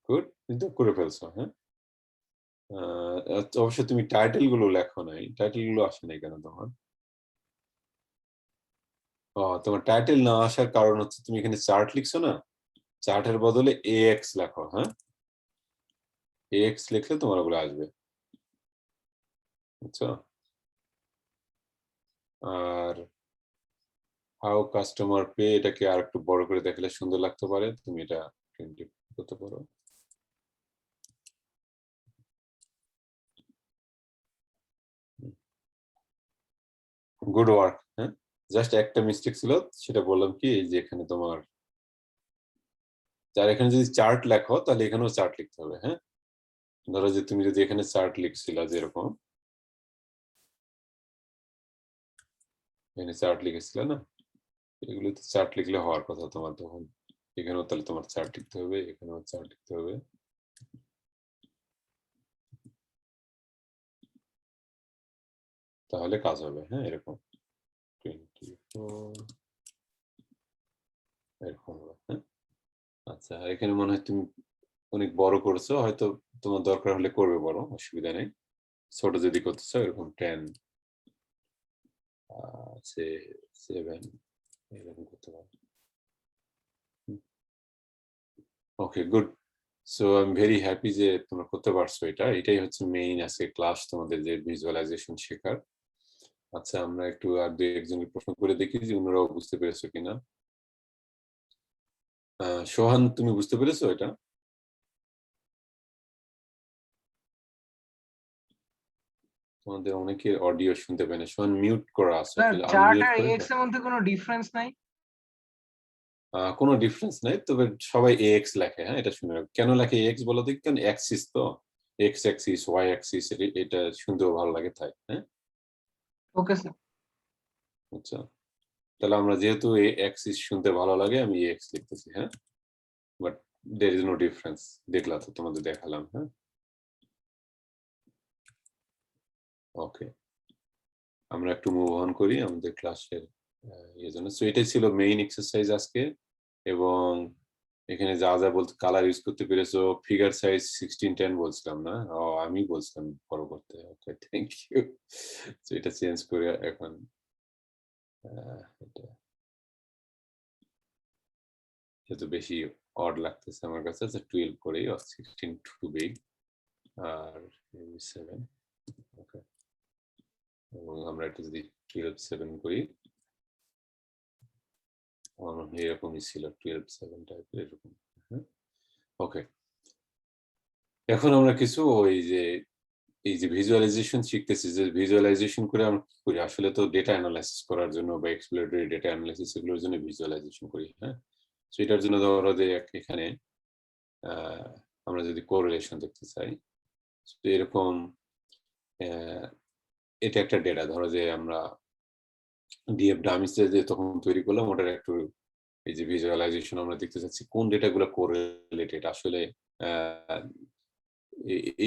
Speaker 1: গুড, কিন্তু করে ফেলছো। হ্যাঁ, অবশ্য তুমি টাইটেল গুলো লেখো নাই, টাইটেল গুলো আসে নাই কেন তোমার? তোমার টাইটেল না আসার কারণ হচ্ছে তুমি এখানে চার্ট লিখছো না, চার্টের বদলে এএক্স লেখো। হ্যাঁ, এএক্স লিখলে তোমার ওগুলো আসবে, বুঝছো? আর হাউ কাস্টমার পে, এটাকে আর একটু বড় করে দেখালে সুন্দর লাগতে পারে, তুমি এটা প্রিন্ট করতে পারো। Good work. হ্যাঁ, জাস্ট একটা মিস্টেক ছিল, সেটা বললাম কি, এই যে এখানে তোমার যার এখানে যদি চার্ট লেখো তাহলে এখানেও চার্ট লিখতে হবে। হ্যাঁ, ধরো যে তুমি যদি এখানে চার্ট লিখছিলা, যেরকম এখানে চার্ট লিখেছিল না, এগুলোতে চার্ট লিখলে হওয়ার কথা তোমার, তখন এখানেও তাহলে তোমার চার্ট লিখতে হবে, এখানেও চার্ট লিখতে হবে। তাহলে কাজ হবে। হ্যাঁ, এরকম 24 এরকম হবে। হ্যাঁ, আচ্ছা, এখানে মনে হয় তুমি অনেক বড় করছো, হয়তো তোমার দরকার হলে করবে বড়, অসুবিধা নেই। ছোট যদি করতে চাও এরকম 10 7 এরকম করতে পারো। ওকে good, so I am very happy যে তোমরা করতে পারছো এটা। এটাই হচ্ছে মেইন আজকে ক্লাস, তোমাদের যে ভিজুয়ালাইজেশন শেখার। আচ্ছা, আমরা একটু আর দুই একজনের প্রশ্ন করে দেখি যে অন্যরাও বুঝতে পেরেছো কিনা। সোহান, তুমি বুঝতে পেরেছো এটা? তোমাদের অনেকের অডিও শুনতে পায় না, সোহান মিউট করা আছে,
Speaker 2: স্যার
Speaker 1: তাহলে
Speaker 2: চার্ট
Speaker 1: আনমিউট
Speaker 2: আর
Speaker 1: করে
Speaker 2: এক্স এর মধ্যে কোনো ডিফারেন্স নাই?
Speaker 1: কোনো ডিফারেন্স নাই, তবে সবাই এক্স লেখে। হ্যাঁ, এটা শুনে রাখো। কেন লেখে এক্স বলো দেখি, কারণ অ্যাক্সিস তো, এক্স অ্যাক্সিস, ওয়াই অ্যাক্সিস, এটা শুনতেও ভালো লাগে তাই। হ্যাঁ,
Speaker 2: ওকে স্যার।
Speaker 1: আচ্ছা, তাহলে আমরা যেহেতু এ অ্যাক্সিস শুনতে ভালো লাগে, আমি এক্স লিখতেছি। হ্যাঁ, but there is no difference, দেখলা তো, তোমাদের দেখালাম। হ্যাঁ, ওকে, আমরা একটু মুভ অন করি আমাদের ক্লাসের ইয়ে জন্য। সো এটাই ছিল মেইন এক্সারসাইজ আজকে, এবং এখানে যা যা বলতে কালার ইউজ করতে পেরেছো, ফিগার সাইজ 16:10 বলছিলাম না, আমি বলছিলাম বড় করতে। ওকে, থ্যাংক ইউ। তো এটা চেঞ্জ করে এখন এটা যেহেতু বেশি অড লাগতেছে আমার কাছে, 12 করেই, 16 টু বিগ, আর 7। ওকে, এবং আমরা এটা যদি 12:7 করি, এরকমই ছিল 12:7 টাইপের এরকম। ওকে, এখন আমরা কিছু এই যে ভিজুয়ালাইজেশন শিখতেছি, যে ভিজুয়ালাইজেশন করে আমরা কি করি, আসলে তো ডেটা অ্যানালাইসিস করার জন্য বা এক্সপ্লোরেটরি ডেটা অ্যানালাইসিস এগুলোর জন্য ভিজুয়ালাইজেশন করি। হ্যাঁ, সো এটার জন্য ধরো যে এখানে আমরা যদি কোরিলেশন দেখতে চাই, এরকম এটা একটা ডেটা, ধরো যে আমরা ডিএফ ডামিসে যে তখন তৈরি করলাম, ওটার একটু এই যে ভিজুয়ালাইজেশন আমরা দেখতে চাচ্ছি কোন ডেটাগুলো কোরিলেটেড। আসলে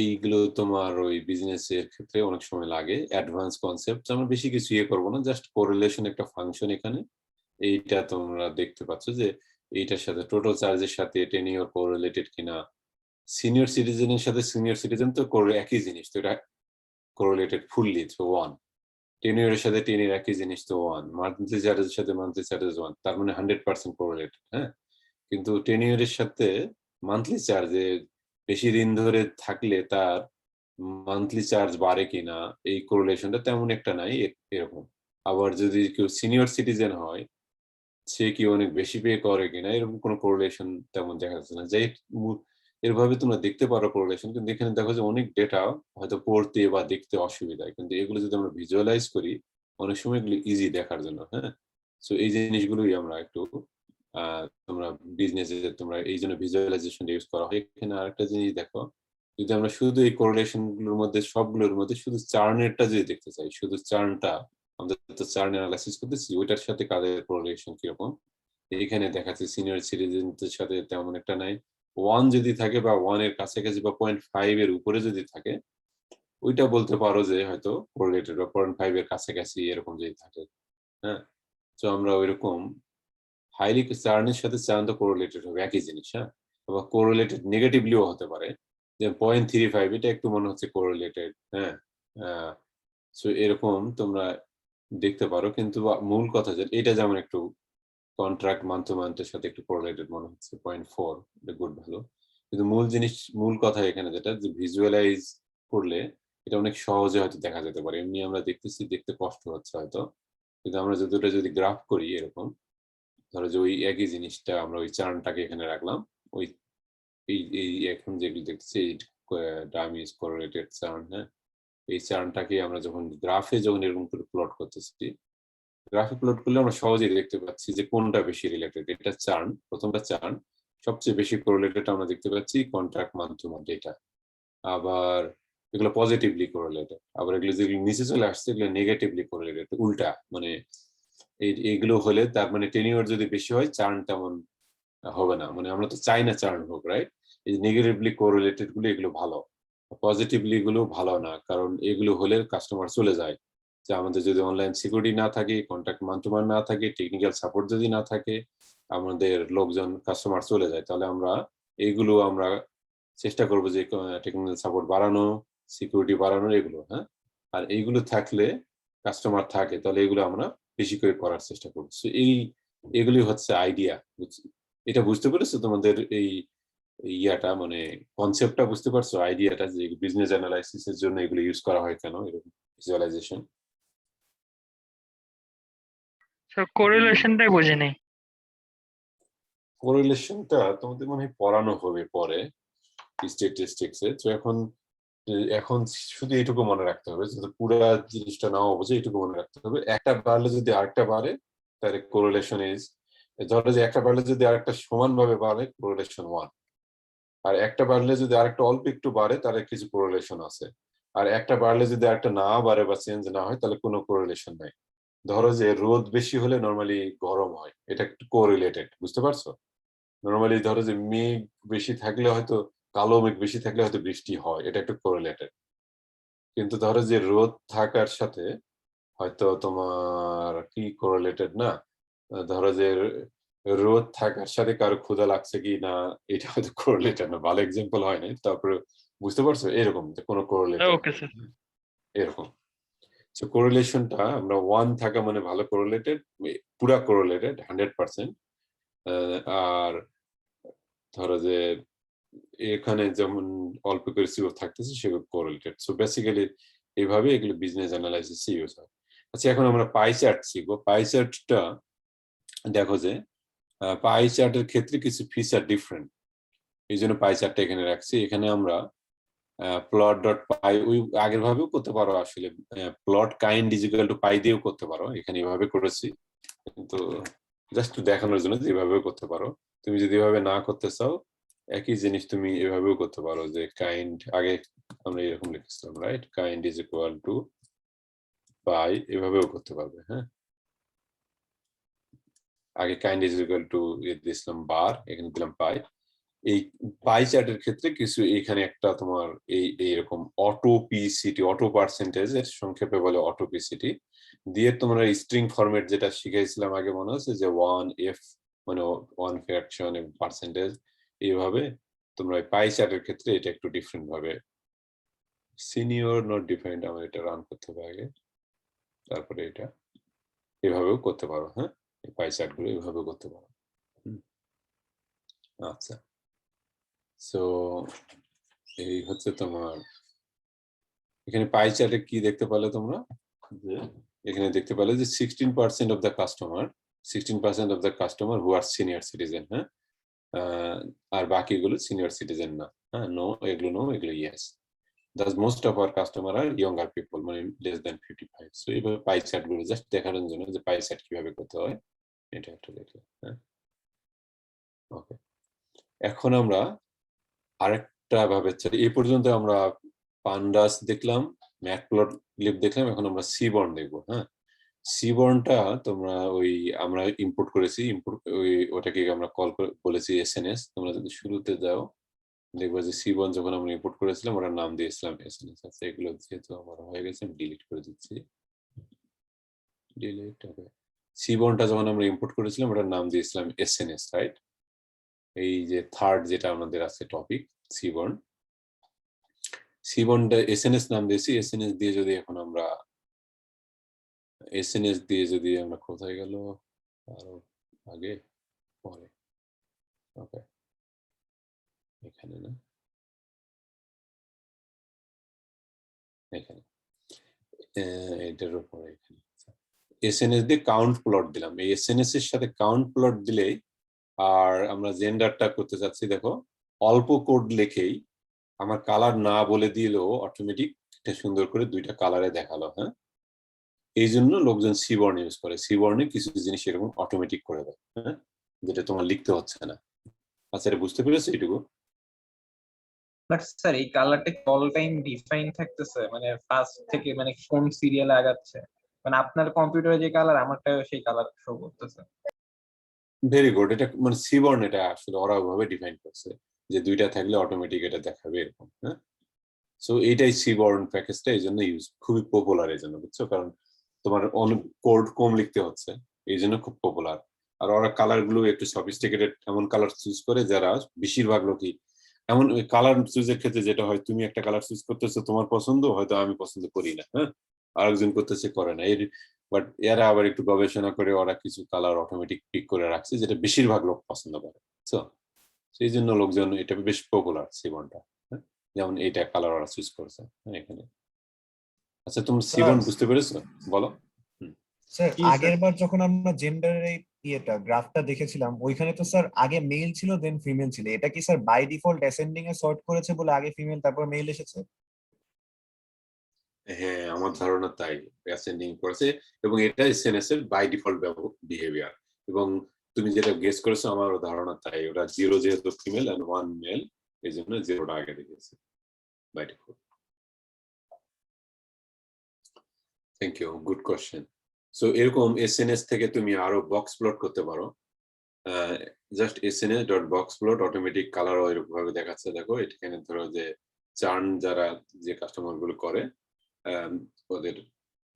Speaker 1: এইগুলো তোমার ওই বিজনেসের ক্ষেত্রে অনেক সময় লাগে, অ্যাডভান্স কনসেপ্ট, আমরা বেশি কিছু ইয়ে করবো না, জাস্ট কোরিলেশন একটা ফাংশন এখানে। এইটা তোমরা দেখতে পাচ্ছ যে এইটার সাথে টোটাল চার্জের সাথে টেনিওর কোরিলেটেড কিনা, সিনিয়র সিটিজেনের সাথে সিনিয়র সিটিজেন তো একই জিনিস, তো এটা কোরিলেটেড ফুললি, তো 1। টেনিওরের সাথে টেনিওর একই জিনিস, তো 1। মান্থলি চার্জের সাথে মান্থলি চার্জেস 1, তার মানে 100% কোরিলেটেড। হ্যাঁ, কিন্তু টেনিওরের সাথে মান্থলি চার্জে বেশি দিন ধরে থাকলে তার মান্থলি চার্জ বাড়ে কিনা, এই কোরিলেশনটা তেমন একটা নাই, এরকম। আবার যদি কেউ সিনিয়র সিটিজেন হয় সে কি অনেক বেশি পে করে কিনা এরকম কোনো কোরিলেশন তেমন দেখা যাচ্ছে না। যে এরভাবে তোমরা দেখতে পারো কোরিলেশন, কিন্তু এখানে দেখো যে অনেক ডেটা হয়তো পড়তে বা দেখতে অসুবিধা, কিন্তু এগুলো যদি আমরা ভিজুয়ালাইজ করি অনেক সময় এগুলো ইজি দেখার জন্য। হ্যাঁ, সো এই জিনিসগুলোই আমরা একটু তোমরা বিজনেসে তোমরা এই জন্য ভিজুয়ালাইজেশন ইউজ করা হয়। এখানে আরেকটা জিনিস দেখো, যদি আমরা শুধু এই কোরিলেশন গুলোর মধ্যে সবগুলোর মধ্যে শুধু চার্নেরটা যদি দেখতে চাই, শুধু চার্নটা আমাদের তো চার্ন অ্যানালাইসিস করতেছি, ওইটার সাথে কাদের কোরিলেশন কিরকম এখানে দেখাচ্ছে। সিনিয়র সিটিজেনদের সাথে তেমন একটা নাই। 1 যদি থাকে বা 1 এর কাছাকাছি বা 0.5 এর উপরে যদি থাকে ওইটা বলতে পারো যে হয়তো কোরিলেটেড বা 0.5 এর কাছাকাছি এরকম যদি থাকে। হ্যাঁ, তো আমরা ওইরকম হাইলি চার্নের সাথে চার্ন তো কোরিলেটেড হবে একই জিনিস। হ্যাঁ, বা কোরিলেটেড নেগেটিভলিও হতে পারে, যে 0.35 এটা একটু মনে হচ্ছে কোরিলেটেড। হ্যাঁ, সো এরকম তোমরা দেখতে পারো, কিন্তু মূল কথা যে এটা যেমন একটু কন্ট্রাক্ট মান্থ টু মান্থের সাথে একটু কোরিলেটেড মনে হচ্ছে 0.4 গুড ভ্যালু, কিন্তু মূল জিনিস মূল কথা এখানে যেটা যে ভিজুয়ালাইজ করলে এটা অনেক সহজে হয়তো দেখা যেতে পারে। এমনি আমরা দেখতেছি, দেখতে কষ্ট হচ্ছে হয়তো, কিন্তু আমরা যদি ওটা যদি গ্রাফ করি এরকম, ধরো যে ওই একই জিনিসটা আমরা ওই চার্নটাকে এখানে রাখলাম, ওই এই এখন যেগুলো দেখতেছি এই ডামি কোরিলেটেড চার্ন। হ্যাঁ, এই চার্নটাকে আমরা যখন গ্রাফে যখন এরকম করে প্লট করতেছি, গ্রাফিক প্লট করলে আমরা সহজেই দেখতে পাচ্ছি যে কোনটা বেশি রিলেটেড। এটা চার্ন, প্রথমটা চার্ন, সবচেয়ে বেশি কোরিলেটেড আমরা দেখতে পাচ্ছি কন্ট্রাক্ট মান্থ টু মান্থ এটা। আবার এগুলো পজিটিভলি কোরিলেটেড, আবার এগুলো যেগুলো নিচে চলে আসছে এগুলো নেগেটিভলি কোরিলেটেড, উল্টা। মানে এইগুলো হলে তার মানে টেনিওর যদি বেশি হয় চার্ন তেমন হবে না, মানে আমরা তো চাই না চার্ন হোক, রাইট? এই নেগেটিভলি কোরিলেটেড গুলো এগুলো ভালো, পজিটিভলি গুলো ভালো না, কারণ এগুলো হলে কাস্টমার চলে যায়। যে আমাদের যদি অনলাইন সিকিউরিটি না থাকে, কন্ট্যাক্ট মান টু মান না থাকে, টেকনিক্যাল সাপোর্ট যদি না থাকে, আমাদের লোকজন কাস্টমার চলে যায়। তাহলে আমরা এইগুলো আমরা চেষ্টা করবো যে টেকনিক্যাল সাপোর্ট বাড়ানো, সিকিউরিটি বাড়ানো এগুলো। হ্যাঁ, আর এইগুলো থাকলে কাস্টমার থাকে, তাহলে এগুলো আমরা বেশি করে করার চেষ্টা করবো। এগুলি হচ্ছে আইডিয়া। এটা বুঝতে পেরেছো তোমাদের এই ইয়াটা, মানে কনসেপ্টটা বুঝতে পারছো, আইডিয়াটা যে বিজনেস অ্যানালাইসিস এর জন্য এগুলো ইউজ করা হয় কেন, এরকম ভিজুয়ালাইজেশন।
Speaker 10: স্যার কোরিলেশনটাই বুঝি নাই।
Speaker 1: কোরিলেশনটা তোমাদের মনে হয় পড়ানো হবে পরে স্ট্যাটিস্টিক্সে। তো এখন শুধু এইটুকু মনে রাখতে হবে, যে পুরো জিনিসটা নাও বুঝে এইটুকু মনে রাখতে হবে, একটা বাড়লে যদি আরেকটা বাড়ে তাহলে কোরিলেশন ইজ, ধরো যে একটা বাড়লে যদি আরেকটা সমানভাবে বাড়ে কোরিলেশন 1, আর একটা বাড়লে যদি আরেকটা অল্প একটু বাড়ে তাহলে কিছু কোরিলেশন আছে, আর একটা বাড়লে যদি আরেকটা না বাড়ে বা চেঞ্জ না হয় তাহলে কোনো কোরিলেশন নাই। ধরো যে রোদ বেশি হলে নর্মালি গরম হয়, এটা একটু কোরিলেটেড, বুঝতে পারছো? নর্মালি ধরো যে মেঘ বেশি থাকলে হয়তো, কালো মেঘ বেশি থাকলে হয়তো বৃষ্টি হয়, এটা একটু কোরিলেটেড। কিন্তু ধরো যে রোদ থাকার সাথে হয়তো তোমার কি কোরিলেটেড না, ধরো যে রোদ থাকার সাথে কারো ক্ষুধা লাগছে কি না, এটা হয়তো কোরিলেটেড না। ভালো এক্সাম্পল হয় নাই, তারপরে বুঝতে পারছো এরকম যে কোনো কোরিলেটেড
Speaker 10: ওকে স্যার।
Speaker 1: এরকম। সো কোরিলেশনটা আমরা 1 থাকা মানে ভালো কোরিলেটেড, পুরা কোরিলেটেড 100%। আর ধরো যে এখানে যেমন অল্প করে সিও থাকতেছে সেগুলো কোরিলেটেড। সো বেসিক্যালি এইভাবে এগুলো বিজনেস অ্যানালাইসিস ইউজ হয়। আচ্ছা, এখন আমরা পাই চার্ট শিখবো। পাই চার্টটা দেখো যে পাই চার্টের ক্ষেত্রে কিছু ফিচার ডিফারেন্ট, এই জন্য পাই চার্টটা এখানে রাখছি। এখানে আমরা প্লট ডট পাই ওই আগের ভাবেও করতে পারো, আসলে plot kind is equal to pie দিয়েও করতে পারো, এখানে এভাবে করেছি, কিন্তু জাস্ট দেখানোর জন্য যে এভাবেও করতে পারো। তুমি যদি এভাবে না করতে চাও একই জিনিস তুমি এভাবেও করতে পারো, যে কাইন্ড আগে আমরা এরকম লিখেছিলাম, right? Kind is equal to pie, এভাবেও করতে পারবে। হ্যাঁ, আগে কাইন্ড ইজ ইকুয়াল টু দিয়েছিলাম বার, এখানে দিলাম পাই। এই পাই চার্টের ক্ষেত্রে কিছু এখানে একটা তোমার এইরকম অটো পিসিটি, অটো পার্সেন্টেজ এর সংক্ষেপে বলে অটো পিসিটি দিয়ে তোমরা স্ট্রিং ফরম্যাট যেটা শিখাইছিলাম আগে মনে হচ্ছে, যে 1f মানে 1 ফ্র্যাকশন এবং পার্সেন্টেজ, এইভাবে তোমরা পাই চার্টের ক্ষেত্রে এটা একটু ডিফারেন্ট ভাবে সিনিয়র নট ডিফাইন্ড, আমার এটা রান করতে হবে আগে, তারপরে এটা এভাবেও করতে পারো। হ্যাঁ, পাই চার্ট গুলো এভাবেও করতে পারো। আচ্ছা, সো এই হচ্ছে তোমার এখানে পাই চার্টে কি দেখতে পারলে তোমরা, যে এখানে দেখতে পেলে যে 16% of the customer who are senior citizen, হ্যাঁ, আর বাকিগুলো সিনিয়র সিটিজেন না, হ্যাঁ, নো এগুলো yes. Thus most of our customer are younger people, মানে less than 55. So এইভাবে পাই চার্ট গুলো জাস্ট দেখানোর জন্য যে পাই চার্ট কিভাবে করতে হয় এটা একটা দেখলে, হ্যাঁ। ওকে, এখন আমরা আরেকটা ভাবে চলি। এই পর্যন্ত আমরা পান্ডাস দেখলাম, ম্যাটপ্লটলিব দেখলাম, এখন আমরা সিবর্ন দেখবো, হ্যাঁ। সিবর্নটা তোমরা আমরা ইম্পোর্ট করেছি, ওটাকে আমরা বলেছি এসএনএস। তোমরা যদি শুরুতে যাও দেখবো যে সিবর্ন যখন আমরা ইম্পোর্ট করেছিলাম ওটার নাম দিয়েছিলাম এসএনএস। আচ্ছা, এগুলো যেহেতু আমার হয়ে গেছে আমি ডিলিট করে দিচ্ছি, ডিলিট হবে। সিবর্নটা যখন আমরা ইম্পোর্ট করেছিলাম ওটার নাম দিয়েছিলাম এসএনএস, রাইট? এই যে থার্ড যেটা আমাদের আছে টপিক সিবর্নটা এসএনএস নাম দিয়েছি। এসএনএস দিয়ে যদি এখন আমরা কোথায় গেল আরো আগে পরে, ওকে এখানে না, এখানে এটার উপরে এখানে এসএনএস দিয়ে কাউন্ট প্লট দিলাম। এই এসএনএস এর সাথে কাউন্ট প্লট দিলেই, আর আমরা জেন্ডারটা করতে চাচ্ছি, দেখো অল্প কোড লিখেই আমার কালার না বলে দিলেও অটোমেটিক এটা সুন্দর করে দুইটা কালারে দেখালো, হ্যাঁ। এই জন্য লোকজন সিবর্ন ইউজ করে। সিবর্নে কিছু জিনিস এরকম অটোমেটিক করে দেয়, হ্যাঁ, যেটা তোমার লিখতে হচ্ছে না। আচ্ছা, এটা বুঝতে পেরেছো এইটুকু?
Speaker 2: বাট স্যার এই কালারটা অল টাইম ডিফাইন থাকতেছে, মানে ফার্স্ট থেকে মানে কোন সিরিয়ালে আগাচ্ছে, মানে আপনার কম্পিউটারে যে কালার আমারটাও সেই কালার শো করতেছে।
Speaker 1: Very good. এটা মানে সিবর্ন এটা আসলে ওরা ওইভাবে ডিফাইন করছে যে দুইটা থাকলে অটোমেটিক এটা দেখাবে এরকম, হ্যাঁ। সো এইটাই সিবর্ন প্যাকেজটা, এই জন্য খুবই পপুলার এই জন্য, বুঝছো? কারণ তোমার অনেক কোড কম লিখতে হচ্ছে, এই জন্য খুব পপুলার। আর ওরা কালার গুলো একটু সফিস্টিকেটেড এমন কালার চুজ করে যারা বেশিরভাগ লোকই এমন কালার চুজের ক্ষেত্রে যেটা হয়, তুমি একটা কালার চুজ করতেছো তোমার পছন্দ, হয়তো আমি পছন্দ করি না, হ্যাঁ, আরেকজন করতেছে করে না, বাট এরা আবার একটু গবেষণা করে ওরা কিছু কালার অটোমেটিক পিক করে রাখছে যেটা বেশিরভাগ লোক পছন্দ করে। তো সেই জন্য লোকজন এটা বেশ পপুলার সিবর্নটা, হ্যাঁ, যেমন এইটা কালার ওরা চুজ করছে, হ্যাঁ, এখানে। আচ্ছা, তুমি সিবর্ন বুঝতে পেরেছো? বলো।
Speaker 5: স্যার আগের বার যখন আমরা জেন্ডারের এই গ্রাফটা দেখেছিলাম, ওইখানে তো স্যার আগে মেল ছিল দেন ফিমেল ছিল। এটা কি স্যার বাই ডিফল্ট অ্যাসেন্ডিং এ সর্ট করেছে বলে আগে ফিমেল তারপর মেল এসেছে?
Speaker 1: হ্যাঁ, আমার ধারণা তাই, অ্যাসেন্ডিং করেছে, এবং এটা এসএনএস এর বাই ডিফল্ট বিহেভিয়ার। এবং তুমি যেটা গেস করেছো আমারও ধারণা তাই, ওরা 0 যেহেতু ফিমেল এন্ড 1 মেল, এই জন্য 0টা আগে দেখেছে by default. Thank you, good question. So এরকম এসএনএস থেকে তুমি আরো বক্স প্লট করতে পারো। জাস্ট sns.boxplot অটোমেটিক কালার এরকম ভাবে দেখাচ্ছে। দেখো এখানে ধরো যে চার্ন যারা যে কাস্টমার গুলো করে, ওদের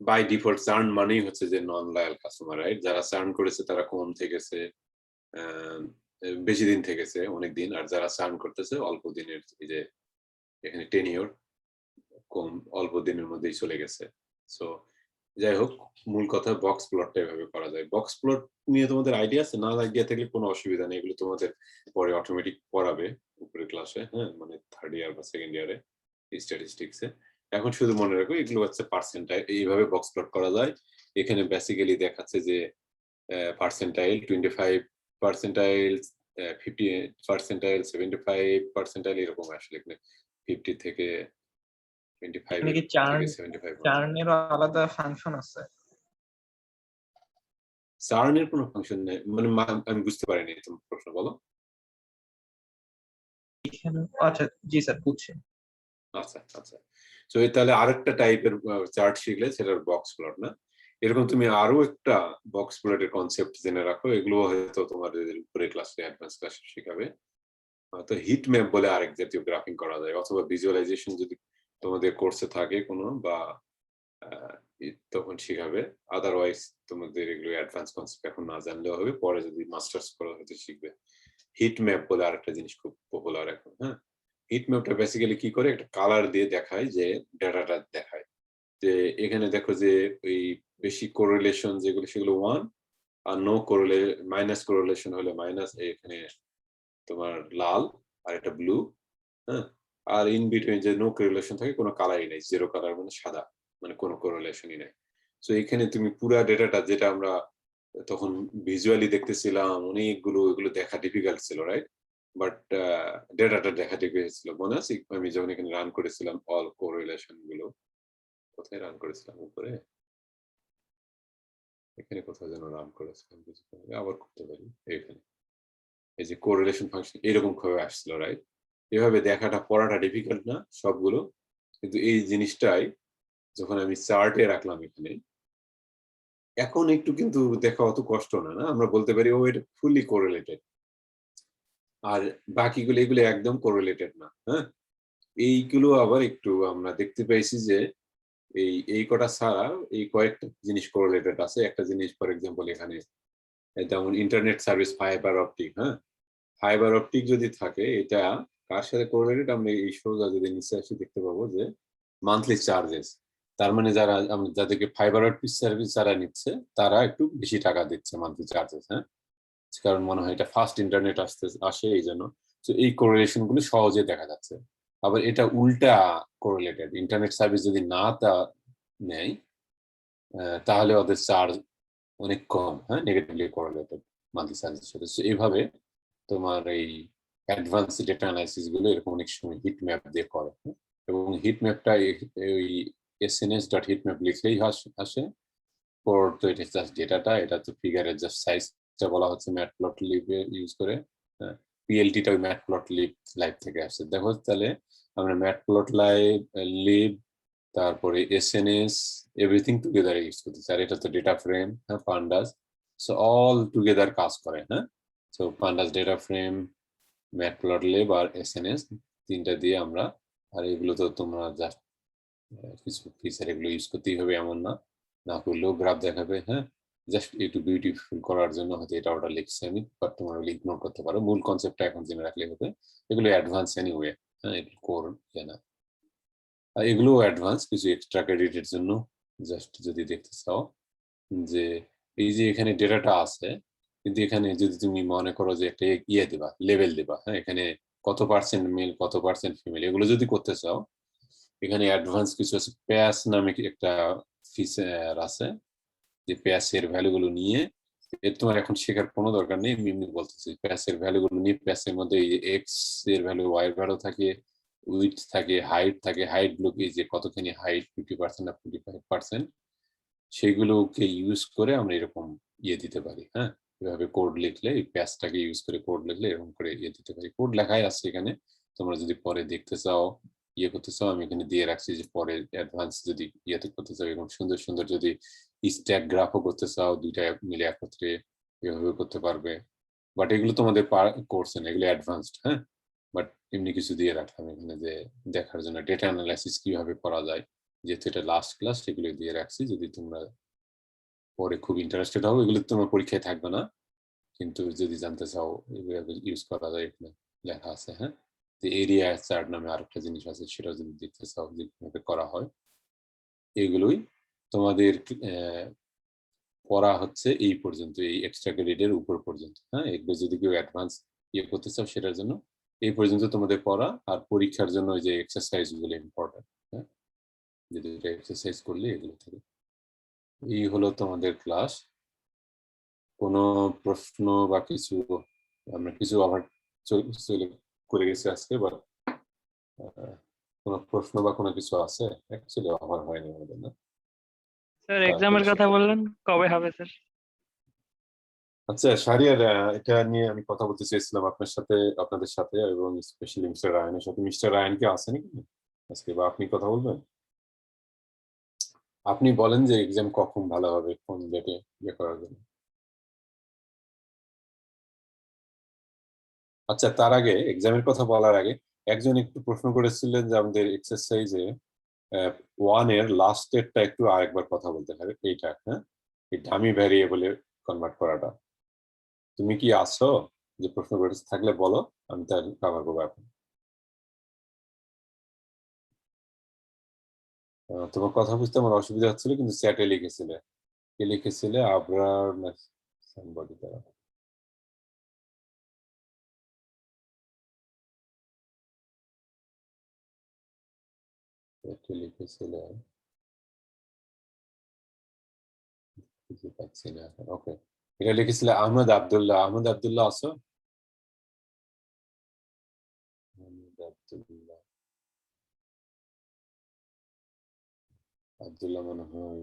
Speaker 1: বাই ডিফল্ট চার্ন মানেই হচ্ছে যে নন লয়াল কাস্টমার, রাইট? যারা চার্ন করেছে তারা কম থেকেছে, বেশি দিন থেকেছে, অনেক দিন, আর যারা চার্ন করতেছে অল্প দিনের, এই যে এখানে টেনিওর কম, অল্প দিনের মধ্যেই চলে গেছে। সো যাই হোক, মূল কথা বক্স প্লটটা এভাবে করা যায়। বক্স প্লট নিয়ে তোমাদের আইডিয়া আছে? না আইডিয়া থাকলে কোনো অসুবিধা নেই, এগুলো তোমাদের পরে অটোমেটিক পড়াবে উপরের ক্লাসে, হ্যাঁ, মানে থার্ড ইয়ার বা সেকেন্ড ইয়ারে স্ট্যাটিস্টিক্সে। এখন শুধু মনে রাখো এগুলো হচ্ছে পার্সেন্টাইল, এইভাবে বক্স প্লট করা যায়। এখানে বেসিক্যালি দেখাচ্ছে যে পার্সেন্টাইল 25 পার্সেন্টাইল, 50 পার্সেন্টাইল, 75 পার্সেন্টাইল, এরকম আসলে এখানে 50 থেকে 25
Speaker 2: নাকি চার্নেরও আলাদা ফাংশন আছে?
Speaker 1: চার্নের কোনো ফাংশন নেই, মানে আমি বুঝতে পারিনি তোমার প্রশ্ন, বলো।
Speaker 2: আচ্ছা জি স্যার, বুঝছি।
Speaker 1: আচ্ছা আচ্ছা, তো তাহলে আরেকটা টাইপের চার্ট শিখলে সেটার বক্স প্লট না। এরকম তুমি আরো একটা বক্স প্লটের কনসেপ্ট জেনে রাখো, এগুলো হয়তো তোমাদের উপরে ক্লাসে অ্যাডভান্স ক্লাসে শেখাবে। তো হিট ম্যাপ বলে আরেক জাতীয় গ্রাফিং করা যায়, অথবা ভিজুয়ালাইজেশন যদি তোমাদের কোর্সে থাকে কোনো, বা তখন শিখাবে। আদারওয়াইজ তোমাদের এগুলো অ্যাডভান্স কনসেপ্ট এখন না জানলেও হবে, পরে যদি মাস্টার্স করা হয়তো শিখবে। হিট ম্যাপ বলে আরেকটা জিনিস খুব পপুলার এখন, হ্যাঁ। হিট ম্যাপটা বেসিক্যালি কি করে, একটা কালার দিয়ে দেখায় যে ডাটাটা দেখায় যে এখানে দেখো যে ওই বেশি কোরিলেশন যেগুলো সেগুলো 1, আর নো মাইনাস কোরিলেশন হলে মাইনাস, এখানে তোমার লাল আর এটা ব্লু, হ্যাঁ। আর ইন বিটুইন যে নো কোরিলেশন থাকে, কোনো কালারই নেই, জিরো কালার মানে সাদা, মানে কোনো কোরিলেশনই নেই। সো এখানে তুমি পুরা ডেটাটা যেটা আমরা তখন ভিজুয়ালি দেখতেছিলাম অনেকগুলো, এগুলো দেখা ডিফিকাল্ট ছিল, রাইট? বাট ডেটাটা দেখা ডিফিকাল্ট ছিল। মনে আছে আমি যখন এখানে রান করেছিলাম অল কোরিলেশন গুলো, কোথায় রান করেছিলাম? উপরে এখানে কোথাও যেন রান করেছিলাম, আবার করতে পারি। এখানে এই যে কোরিলেশন ফাংশন এরকম ভাবে আসছিল, রাইট? এভাবে দেখাটা পড়াটা ডিফিকাল্ট না সবগুলো, কিন্তু এই জিনিসটাই যখন আমি চার্টে রাখলাম এখানে, এখন একটু কিন্তু দেখা অত কষ্ট না, না? আমরা বলতে পারি ও এটা ফুললি কোরিলেটেড, আর বাকিগুলো এগুলো একদম কোরিলেটেড না। হ্যাঁ, এইগুলো আবার একটু আমরা দেখতে পাইছি যে এই কটা ছাড়া এই কয়েকটা জিনিস কোরিলেটেড আছে। একটা জিনিস ফর এক্সাম্পল এখানে যেমন ইন্টারনেট সার্ভিস ফাইবার অপটিক, হ্যাঁ, ফাইবার অপটিক যদি থাকে এটা কার সাথে কোরিলেটেড? আমরা এই সোজা যদি নিচে আসি দেখতে পাবো যে মান্থলি চার্জেস। তার মানে যারা যাদেরকে ফাইবার অপটিক সার্ভিস যারা নিচ্ছে তারা একটু বেশি টাকা দিচ্ছে মান্থলি চার্জেস, হ্যাঁ, কারণ মনে হয় এটা ফাস্ট ইন্টারনেট আসে এই জন্য। তো এই কোরিলেশন গুলো সহজে দেখা যাচ্ছে। আবার এটা উল্টা কোরিলেটেড, ইন্টারনেট সার্ভিস যদি না তা নেয় তাহলে ওদের চার্জ অনেক কম, হ্যাঁ, নেগেটিভলি কোরিলেটেড মান্থলি চার্জের সাথে। এইভাবে তোমার এই অ্যাডভান্স ডেটা অ্যানালাইসিস গুলো এরকম অনেক সময় হিট ম্যাপ দিয়ে করে, এবং হিট ম্যাপটা ওই sns.heatmap লিখলেই আসে। তো এটা জাস্ট ডেটাটা, এটা তো ফিগারের জাস্ট সাইজটা বলা হচ্ছে ম্যাটপ্লটলিব ইউজ করে। পিএলটিটা ওই ম্যাটপ্লটলিব লাইভ থেকে আসছে। দেখো তাহলে আমরা ম্যাটপ্লটলিব তারপরে এসএনএস এভরিথিং টুগেদার ইউজ করতেছি, আর এটা তো ডেটা ফ্রেম, হ্যাঁ, পান্ডাস, সো অল টুগেদার কাজ করে, হ্যাঁ। So pandas, data frame, matplotlib আর এসএনএস তিনটা দিয়ে আমরা, আর এগুলো তো তোমরা জাস্ট কিছু ফিচার এগুলো ইউজ করতেই হবে এমন না, না করলেও গ্রাফ দেখাবে, হ্যাঁ, জাস্ট একটু বিউটিফুল করার জন্য হয়তো এটা ওটা লিখছি আমি, বাট তোমরা ইগনোর করতে পারো, মূল কনসেপ্টটা এখন জেনে রাখলে হবে। এগুলো অ্যাডভান্স এনিওয়ে, হ্যাঁ, এটা কোর জানা। আর এগুলো অ্যাডভান্স কিছু এক্সট্রা ক্রেডিটের জন্য, জাস্ট যদি দেখতে চাও যে এই যে এখানে ডেটাটা আছে, কিন্তু এখানে যদি তুমি মনে করো যে একটা ইয়ে দিবা, লেভেল দিবা, হ্যাঁ, এখানে কত পার্সেন্ট মেল কত পার্সেন্ট ফিমেল, এগুলো যদি করতে চাও এখানে অ্যাডভান্স কিছু আছে। প্যাস নামে একটা ফিচার আছে, যে প্যাসের ভ্যালুগুলো নিয়ে, এর তোমার এখন শেখার কোনো দরকার নেই, আমি এমনি বলতেছি। প্যাসের ভ্যালুগুলো নিয়ে প্যাসের মধ্যে এক্স এর ভ্যালু, ওয়াই এর ভ্যালু থাকে, উইথ থাকে, হাইট থাকে, হাইট গুলোকে যে কতখানি হাইট 50% না 45%, সেগুলোকে ইউজ করে আমরা এরকম ইয়ে দিতে পারি, হ্যাঁ, এভাবে কোড লিখলে এই প্যাসটাকে ইউজ করে কোড লিখলে এরকম করে ইয়ে দিতে পারি। কোড লেখাই আছে এখানে, তোমরা যদি পরে দেখতে চাও, ইয়ে করতে চাও, আমি এখানে দিয়ে রাখছি যে পরে অ্যাডভান্স যদি ইয়েতে করতে চাও, এরকম সুন্দর সুন্দর যদি স্ট্যাক গ্রাফও করতে চাও, দুইটা মিলে একত্রে এভাবে করতে পারবে। বাট এগুলো তোমাদের কোর্সে না, এগুলো অ্যাডভান্সড, হ্যাঁ। বাট এমনি কিছু দিয়ে রাখলাম এখানে যে দেখার জন্য ডেটা অ্যানালাইসিস কিভাবে করা যায়, যেহেতু এটা লাস্ট ক্লাস, সেগুলো দিয়ে রাখছি। যদি তোমরা পরে খুব ইন্টারেস্টেড হও, এগুলো তোমার পরীক্ষায় থাকবে না, কিন্তু যদি জানতে চাও এগুলো ইউজ করা যায়, এখানে লেখা আছে, হ্যাঁ। এরিয়া চার্ট নামে আরেকটা জিনিস আছে, সেটা যদি দেখতে চাও যে কিভাবে করা হয়, এগুলোই তোমাদের পড়া হচ্ছে এই পর্যন্ত, এই এক্সট্রা ক্রেডিটের উপর পর্যন্ত, হ্যাঁ। এগুলো যদি কেউ অ্যাডভান্স ইয়ে করতে চাও সেটার জন্য এই পর্যন্ত তোমাদের পড়া, আর পরীক্ষার জন্য ওই যে এক্সারসাইজ গুলো ইম্পর্টেন্ট, হ্যাঁ, যদি এটা এক্সারসাইজ করলে এগুলো থাকে। এই হলো তোমাদের ক্লাস। কোনো প্রশ্ন বা কিছু, আমরা কিছু আবার চলে করে গেছি আজকে, বা কোনো প্রশ্ন বা কোনো কিছু আছে? অ্যাকচুয়ালি আবার হয়নি আমাদের, না?
Speaker 10: স্যার এক্সামের কথা বললেন, কবে হবে স্যার?
Speaker 1: আচ্ছা শাহরিয়ার, এটা নিয়ে আমি কথা বলতে চেয়েছিলাম আপনার সাথে, আপনাদের সাথে, এবং স্পেশালি মিস্টার রায়ানের সাথে। মিস্টার রায়ান কি আছে নাকি আজকে, বা আপনি কথা বলবেন? আপনি বলেন যে এক্সাম কখন ভালো হবে, কোন ডেটে ইয়ে করার জন্য। আচ্ছা, তার আগে এক্সামের কথা বলার আগে একজন একটু প্রশ্ন করেছিলেন যে আমাদের এক্সারসাইজে 1 এর লাস্ট স্টেটটা একটু আরেকবার কথা বলতে হবে, এইটা, হ্যাঁ, এই ডামি ভ্যারিয়েবলে কনভার্ট করাটা। তুমি কি আসো? যে প্রশ্ন করে থাকলে বলো, আমি তাহলে কভার করবো এখন। তোমার কথা বুঝতে আমার অসুবিধা হচ্ছিল, কিন্তু চ্যাটে লিখেছিলে, কে লিখেছিলে? আবরার না somebody দ্বারা। কে লিখেছিলে? কিছু পাচ্ছি না ওকে এটা লিখেছিলে আহমদ আব্দুল্লাহ আছো আহমদ আব্দুল্লাহ মনে হয়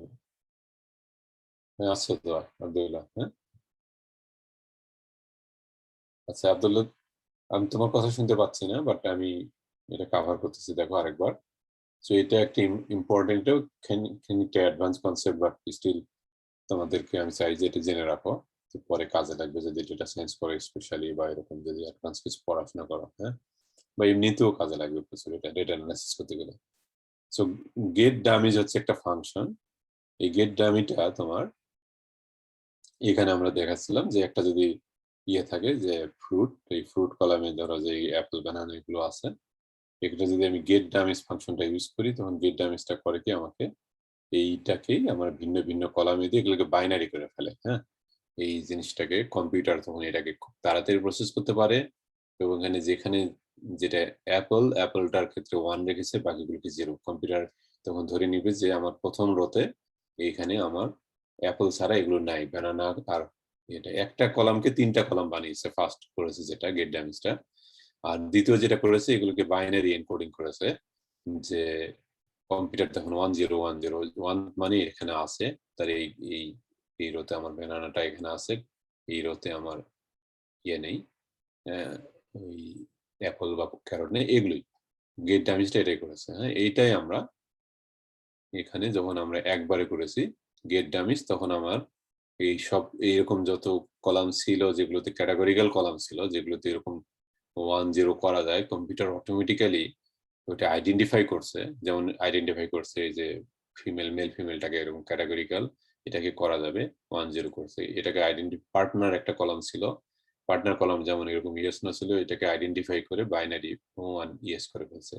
Speaker 1: হ্যাঁ আছো তো আব্দুল্লাহ হ্যাঁ আচ্ছা আব্দুল্লাহ আমি তোমার কথা শুনতে পাচ্ছি না বাট আমি এটা কভার করতেছি দেখো আরেকবার সো এটা একটা ইম্পর্টেন্ট খানিকটা অ্যাডভান্স কনসেপ্ট বাট স্টিল তোমাদেরকে আমি চাই যে এটা জেনে রাখো পরে কাজে লাগবে যদি ডেটা সায়েন্স করো স্পেশালি বা এরকম যদি অ্যাডভান্স কিছু পড়াশোনা করো হ্যাঁ বা এমনিতেও কাজে লাগবে প্রচুর এটা ডেটা অ্যানালাইসিস করতে গেলে সো গেট ডামিজ হচ্ছে একটা ফাংশন এই গেট ডামিটা তোমার এখানে আমরা দেখাচ্ছিলাম যে একটা যদি ইয়ে থাকে যে ফ্রুট এই ফ্রুট কলামে ধরো যে অ্যাপল বানানো এগুলো আছে এগুলো যদি আমি গেট ডামিজ ফাংশনটা ইউজ করি তখন গেট ডামিজটা করে কি আমাকে এইটাকেই আমার ভিন্ন ভিন্ন কলামে দিয়ে এগুলোকে বাইনারি করে ফেলে হ্যাঁ এই জিনিসটাকে কম্পিউটার তখন এটাকে খুব তাড়াতাড়ি প্রসেস করতে পারে এবং এখানে যেখানে যেটা অ্যাপলটার ক্ষেত্রে 1 রেখেছে বাকিগুলোকে 0 কম্পিউটার তখন ধরে নিবে যে আমার প্রথম রোতে এইখানে আমার অ্যাপল ছাড়া এগুলো নাই ব্যানানা আর এটা একটা কলামকে 3টা কলাম বানিয়েছে ফার্স্ট করেছে যেটা গেট ড্যামেজটা আর দ্বিতীয় যেটা করেছে এগুলোকে বাইনারি এনকোডিং করেছে যে কম্পিউটার তখন 1 মানে এখানে আছে তার এই রোতে আমার ব্যানানাটা এখানে আছে এই রোতে আমার ইয়ে নেই ওই অ্যাপল বা ক্যারট নেই এগুলোই গেট ড্যামেজটা এটাই করেছে হ্যাঁ এইটাই আমরা এখানে যখন আমরা একবারে করেছি গেট ড্যামেজ তখন আমার এই সব এইরকম যত কলাম ছিল যেগুলোতে ক্যাটাগরিক্যাল কলাম ছিল যেগুলোতে এরকম 1-0 করা যায় কম্পিউটার অটোমেটিক্যালি ওটা আইডেন্টিফাই করছে যেমন আইডেন্টিফাই করছে যে মেল ফিমেলটাকে এরকম ক্যাটাগরিক্যাল এটাকে করা যাবে 1-0 করছে এটাকে পার্টনার একটা কলাম ছিল পার্টনার কলাম যেমন এরকম ইয়েস না ছিল এটাকে আইডেন্টিফাই করে বাইনারি 1 ইয়েস করে ফেলছে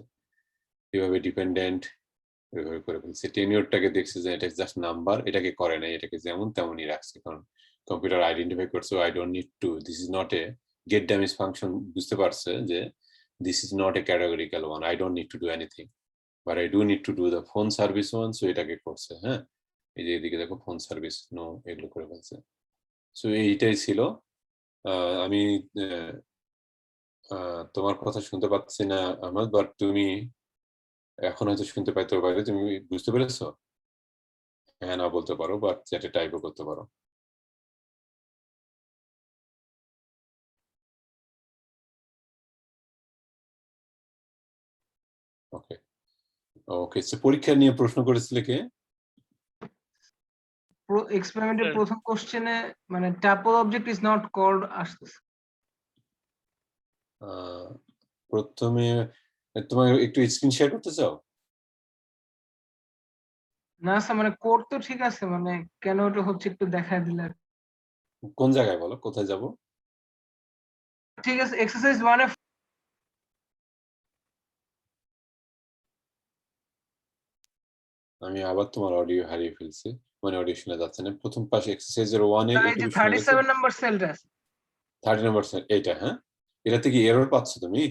Speaker 1: এভাবে ডিপেন্ডেন্ট এভাবে করে ফেলছে টেনিয়রটাকে দেখছে যে এটা জাস্ট নাম্বার এটাকে করে নাই এটাকে যেমন তেমনই রাখছে কারণ কম্পিউটার আইডেন্টিফাই করছে I don't need to this is not a gate damage function বুঝতে পারছে যে this is not a categorical one I don't need to do anything but I do need to do the phone service one so এটাকে করছে হ্যাঁ এই যে এদিকে দেখো ফোন সার্ভিস নো এগুলো করে ফেলছে সো এইটাই ছিল আমি তোমার কথা শুনতে পাচ্ছি না আহমদ বাট তুমি এখন হয়তো শুনতে পাইতে পারো তুমি বুঝতে পেরেছো হ্যাঁ না বলতে পারো বা চ্যাটে টাইপও করতে পারো ওকে ওকে সো পরীক্ষা নিয়ে প্রশ্ন করেছিলে কে
Speaker 2: এক্সপেরিমেন্টের প্রথম কোশ্চেনে মানে tuple object is not called আসতেছে
Speaker 1: প্রথমে তোমার একটু স্ক্রিন শেয়ার করতে চাও
Speaker 2: না স্যার মানে কোড তো ঠিক আছে মানে কেন ওটা হচ্ছে একটু দেখায় দিলে
Speaker 1: কোন জায়গায় বলো কোথায় যাব
Speaker 2: ঠিক আছে এক্সারসাইজ 1 এ
Speaker 1: আমি আবার তোমার অডিও হারিয়ে ফেলছি মানে অডিও শোনা যাচ্ছে না প্রথম পাশে এক্সারসাইজের 1 এ
Speaker 2: এই যে 37 নাম্বার সেলটা
Speaker 1: 30 নাম্বার সেল এইটা হ্যাঁ এটাতে কি এরর পাচ্ছ তুমি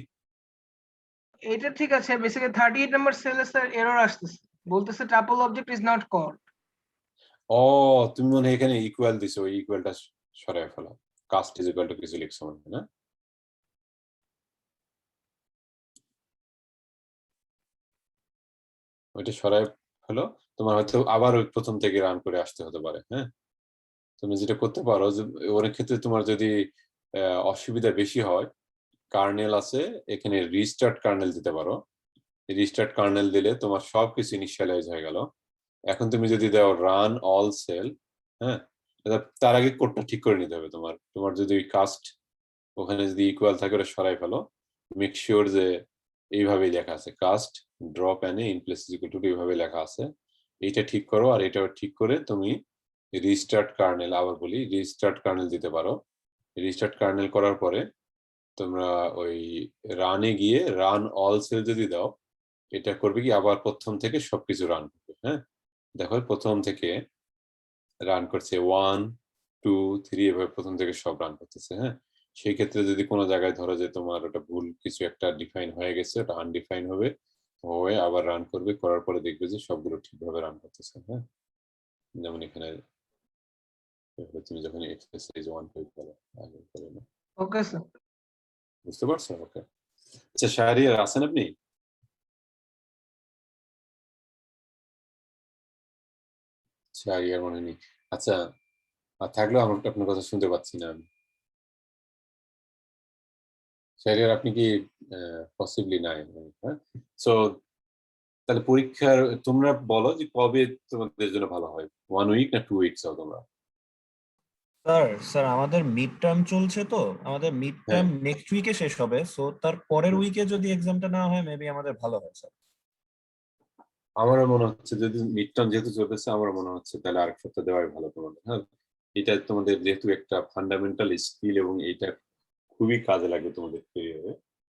Speaker 2: এটা ঠিক আছে বেসিক্যালি 38 নাম্বার সেলে স্যার এরর আসতেছে বলতেছে tuple object is not called
Speaker 1: ও তুমি মনে এখানে ইকুয়াল দিছো ওই ইকুয়ালটা সরায় ফেলো কাস্ট ইজ ইকুয়াল টু কিছু লিখছো মনে না ওইটা সরায় ফেলো তোমার হয়তো আবার ওই প্রথম থেকে রান করে আসতে হতে পারে হ্যাঁ তুমি যেটা করতে পারো যে অনেক ক্ষেত্রে তোমার যদি অসুবিধা বেশি হয় কার্নেল আছে এখানে রিস্টার্ট কার্নেল দিতে পারো রিস্টার্ট কার্নেল দিলে তোমার সবকিছু ইনিশিয়ালাইজ হয়ে গেল এখন তুমি যদি দাও রান অল সেল হ্যাঁ তার আগে কোডটা ঠিক করে নিতে হবে তোমার যদি কাস্ট ওখানে যদি ইকুয়াল থাকে ওটা সরাই ফেলো মেক শিওর যে এইভাবেই লেখা আছে কাস্ট ড্রপ এনে ইন প্লেস ইকুয়াল টু এইভাবে লেখা আছে এইটা ঠিক করো আর এটা ঠিক করে তুমি রিস্টার্ট কার্নেল আবার বলি রিস্টার্ট কার্নেল দিতে পারো রিস্টার্ট কার্নেল করার পরে তোমরা ওই রানে গিয়ে রান অল সেল যদি দাও এটা করবে কি আবার প্রথম থেকে সবকিছু রান করবে হ্যাঁ দেখো প্রথম থেকে রান করছে 1 2 3 এভাবে প্রথম থেকে সব রান করতেছে হ্যাঁ সেই ক্ষেত্রে যদি কোনো জায়গায় ধরো যে তোমার ওটা ভুল কিছু একটা ডিফাইন হয়ে গেছে ওটা আনডিফাইন হবে হয়ে আবার রান করবে করার পরে দেখবে যে সবগুলো ঠিকভাবে রান করতেছে হ্যাঁ যেমন এখানে এরপরে তুমি যখন এক্সারসাইজ 1 করে আগে করে না,
Speaker 2: ওকে স্যার।
Speaker 1: বুঝতে পারছো? ওকে, আচ্ছা শাহরিয়ার আছেন আপনি? শাহরিয়ার মনে নেই। আচ্ছা, আর থাকলেও আমার আপনার কথা শুনতে পাচ্ছি না আমি। শাহরিয়ার আপনি কি পসিবলি নাই? হ্যাঁ, সো তাহলে পরীক্ষার তোমরা বলো যে কবে তোমাদের জন্য ভালো হয়, 1 উইক না 2 উইকস হবে তোমরা?
Speaker 5: স্যার আমাদের মিড টার্ম চলছে, তো আমাদের মিড টার্ম নেক্সট উইকে শেষ হবে, সো তার পরের উইকে যদি এক্সামটা না হয় মেবি আমাদের ভালো হয় স্যার।
Speaker 1: আমারও মনে হচ্ছে যদি মিড টার্ম যেহেতু চলতেছে, আমার মনে হচ্ছে তাহলে আরেক সপ্তাহ দেওয়াই ভালো তোমাদের। হ্যাঁ, এটা তোমাদের যেহেতু একটা ফান্ডামেন্টাল স্কিল এবং এটা খুবই কাজে লাগবে তোমাদের ক্যারিয়ারে।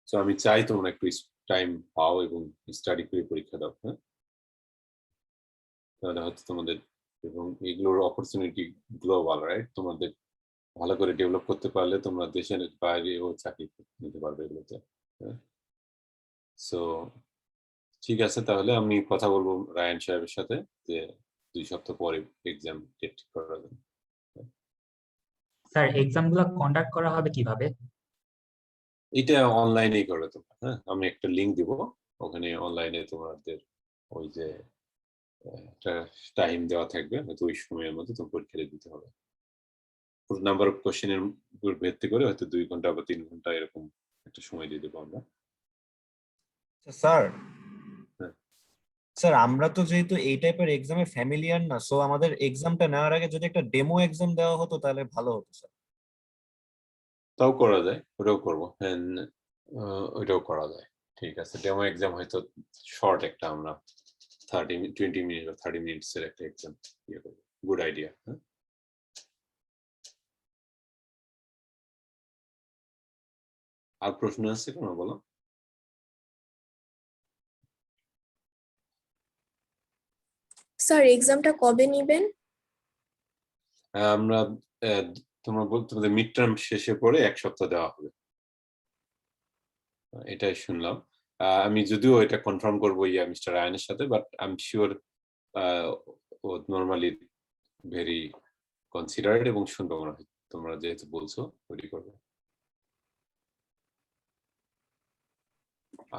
Speaker 1: সো আমি চাই তোমরা একটু টাইম পাও এবং স্টাডি করে পরীক্ষা দাও। হ্যাঁ, তাহলে হচ্ছে তোমাদের, এবং এগুলোর অপরচুনিটি গ্লোবাল, রাইট? তোমাদের ভালো করে ডেভেলপ করতে পারলে তোমরা দেশের বাইরেও চাকরি নিতে পারবে এগুলোতে। হ্যাঁ, সো ঠিক আছে, তাহলে আমি কথা বলবো রায়ান সাহেবের সাথে যে 2 সপ্তাহ পরে এক্সাম ডেট করা যাবে।
Speaker 11: স্যার এক্সাম গুলো কন্ডাক্ট করা হবে কিভাবে?
Speaker 1: এটা অনলাইনেই করবে তোমরা। হ্যাঁ, আমি একটা লিংক দিব, ওখানে অনলাইনে তোমাদের ওই যে একটা টাইম দেওয়া থাকবে, হয়তো ওই সময়ের মধ্যে তোমার পরীক্ষা দিতে হবে। নাম্বার অফ কোশ্চেনের উপর ভিত্তি করে হয়তো 2 ঘন্টা বা 3 ঘন্টা এরকম একটা সময় দিয়ে দেবো আমরা।
Speaker 5: স্যার
Speaker 1: হ্যাঁ।
Speaker 5: স্যার আমরা তো যেহেতু এই টাইপের এক্সামে ফ্যামিলিয়ার না, সো আমাদের এক্সামটা নেওয়ার আগে যদি একটা ডেমো এক্সাম দেওয়া হতো তাহলে ভালো হতো স্যার।
Speaker 1: তাও করা যায়, ওটাও করবো। হ্যাঁ, ওইটাও করা যায়। ঠিক আছে, ডেমো এক্সাম হয়তো শর্ট একটা আমরা 20 মিনিট বা 30 মিনিটসের একটা এক্সাম ইয়ে করবো। Good idea. হ্যাঁ, আর প্রশ্ন আছে কোনো বলো?
Speaker 12: স্যার এক্সামটা কবে নিবেন?
Speaker 1: আমরা তোমরা তোমাদের মিড টার্ম শেষে পরে 1 সপ্তাহ দেওয়া হবে, এটাই শুনলাম। আমি যদিও এটা কনফার্ম করবো মিস্টার রায়ানের সাথে, বাট আই এম শিওর ও নর্মালি ভেরি কনসিডারেড এবং শুনবো মনে হয়। তোমরা যেহেতু বলছো ওইটি করবে।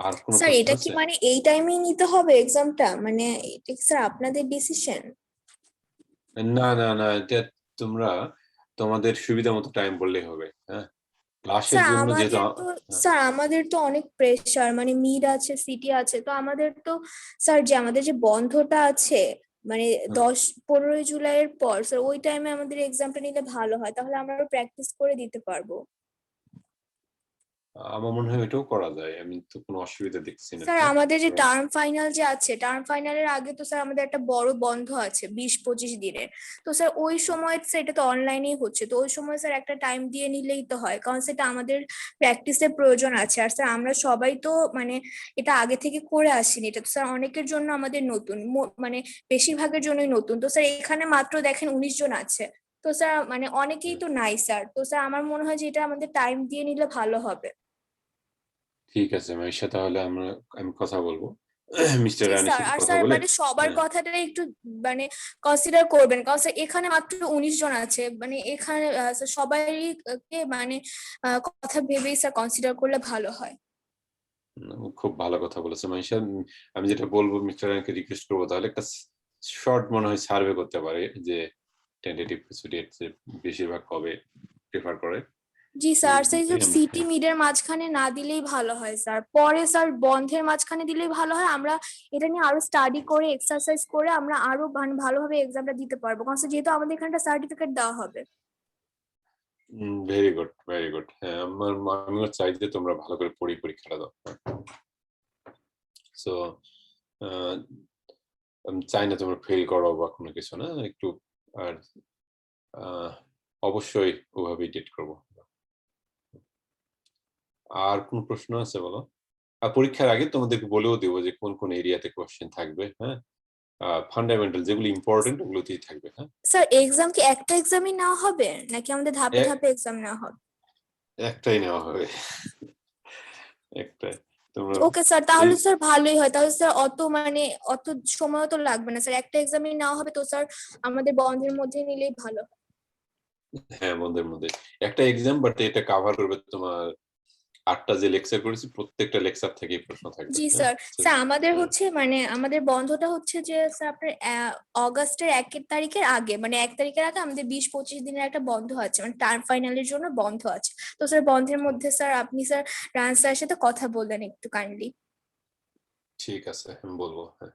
Speaker 1: আর কোনো
Speaker 12: স্যার
Speaker 1: প্রশ্ন
Speaker 12: এটা কি
Speaker 1: আছে?
Speaker 12: মানে এই টাইমেই নিতে হবে এক্সামটা, মানে এটা কি স্যার আপনাদের ডিসিশন?
Speaker 1: না না না, এটা তোমরা তোমাদের সুবিধা মতো টাইম বললেই হবে। হ্যাঁ, ক্লাসের
Speaker 12: স্যার
Speaker 1: জন্য যেহেতু
Speaker 12: আমাদের তো স্যার আমাদের তো অনেক প্রেশার, মানে মিড আছে, সিটি আছে, তো আমাদের তো স্যার যে আমাদের যে বন্ধটা আছে মানে 10-15 জুলাইয়ের পর, স্যার ওই টাইমে আমাদের এক্সামটা নিলে ভালো হয়, তাহলে আমরা প্র্যাকটিস করে দিতে পারবো।
Speaker 1: আমার মনে হয় এটাও করা যায়, আমি তো কোনো অসুবিধা দেখছি না।
Speaker 12: স্যার আমাদের যে টার্ম ফাইনাল যে আছে, টার্ম ফাইনালের আগে তো স্যার আমাদের একটা বড় বন্ধ আছে 20-25 দিনের, তো স্যার ওই সময় সেটা তো অনলাইনেই হচ্ছে, তো ওই সময় স্যার একটা টাইম দিয়ে নিলেই তো হয়, কারণ সেটা আমাদের প্র্যাকটিসের প্রয়োজন আছে। আর স্যার আমরা সবাই তো মানে এটা আগে থেকে করে আসিনি, এটা তো স্যার অনেকের জন্য আমাদের নতুন, মানে বেশিরভাগের জন্যই নতুন, তো স্যার এখানে মাত্র দেখেন 19 জন আছে, তো স্যার মানে অনেকেই তো নাই স্যার, তো স্যার আমার মনে হয় যে এটা আমাদের টাইম দিয়ে নিলে ভালো হবে।
Speaker 1: ঠিক আছে মাইশা, তাহলে আমি কথা বলবো মিস্টার
Speaker 12: জি
Speaker 1: রায়ানের
Speaker 12: স্যার।
Speaker 1: সাথে
Speaker 12: আর
Speaker 1: কথা
Speaker 12: স্যার
Speaker 1: বলে।
Speaker 12: মানে সবার কথাটা একটু মানে কনসিডার করবেন, কারণ স্যার এখানে মাত্র 19 জন আছে, মানে এখানে সবারই কে মানে কথা ভেবেই স্যার কনসিডার করলে ভালো হয়।
Speaker 1: খুব ভালো কথা বলেছে মাইশা। আমি যেটা বলবো মিস্টার রায়ানকে রিকোয়েস্ট করবো তাহলে একটা শর্ট মনে হয় সার্ভে করতে পারে যে টেন্টেটিভ ডেট বেশিরভাগ কবে প্রেফার করে।
Speaker 12: জি স্যার, সেই সব সিটি মিডের মাঝখানে না দিলেই ভালো হয় স্যার, পরে স্যার বন্ধের মাঝখানে দিলেই ভালো হয়, আমরা এটা নিয়ে আরো স্টাডি করে এক্সারসাইজ করে আমরা আরো ভালোভাবে এক্সামটা দিতে পারবো, কারণ স্যার যেহেতু আমাদের এখানটা সার্টিফিকেট দেওয়া হবে।
Speaker 1: Very good, very good. হ্যাঁ, আমিও চাই যে তোমরা ভালো করে পরীক্ষাটা দাও। সো আমি চাই না তোমরা ফেল করো বা কোনো কিছু না, একটু আর অবশ্যই ওভাবেই ডেট করবো। আর কোন প্রশ্ন আছে বলো? আর পরীক্ষার আগে তোমাদেরকে বলেও দেবো যে কোন কোন এরিয়াতে কোশ্চেন থাকবে। হ্যাঁ, ফান্ডামেন্টাল যেগুলো ইম্পর্টেন্ট ওগুলোতেই থাকবে। হ্যাঁ
Speaker 12: স্যার এক্সাম কি একটা এক্সামই নেওয়া হবে নাকি আমাদের ধাপে ধাপে এক্সাম নেওয়া হবে?
Speaker 1: একটাই নেওয়া হবে, একটাই। তোমরা
Speaker 12: ওকে স্যার, তাহলে স্যার ভালোই হয়, তাহলে স্যার অত মানে অত সময় তো লাগবে না স্যার, একটা এক্সামই নেওয়া হবে, তো স্যার আমাদের বন্ধের মধ্যে নিলেই ভালো।
Speaker 1: হ্যাঁ, বন্ধের মধ্যে একটা এক্সাম, বাট এটা কভার করবে তোমার 8টা যে লেকচার করেছি প্রত্যেকটা লেকচার থেকেই প্রশ্ন থাকবে।
Speaker 12: জি
Speaker 1: হ্যাঁ,
Speaker 12: স্যার। স্যার আমাদের হচ্ছে মানে আমাদের বন্ধটা হচ্ছে যে স্যার আপনার অগাস্টের 1 তারিখের আগে, মানে 1 তারিখের আগে আমাদের 20-25 দিনের একটা বন্ধ আছে, মানে টার্ম ফাইনালের জন্য বন্ধ আছে। তো স্যার বন্ধের মধ্যে স্যার আপনি স্যার রান স্যারের সাথে কথা বললেন একটু কাইন্ডলি।
Speaker 1: ঠিক আছে, আমি বলবো। হ্যাঁ,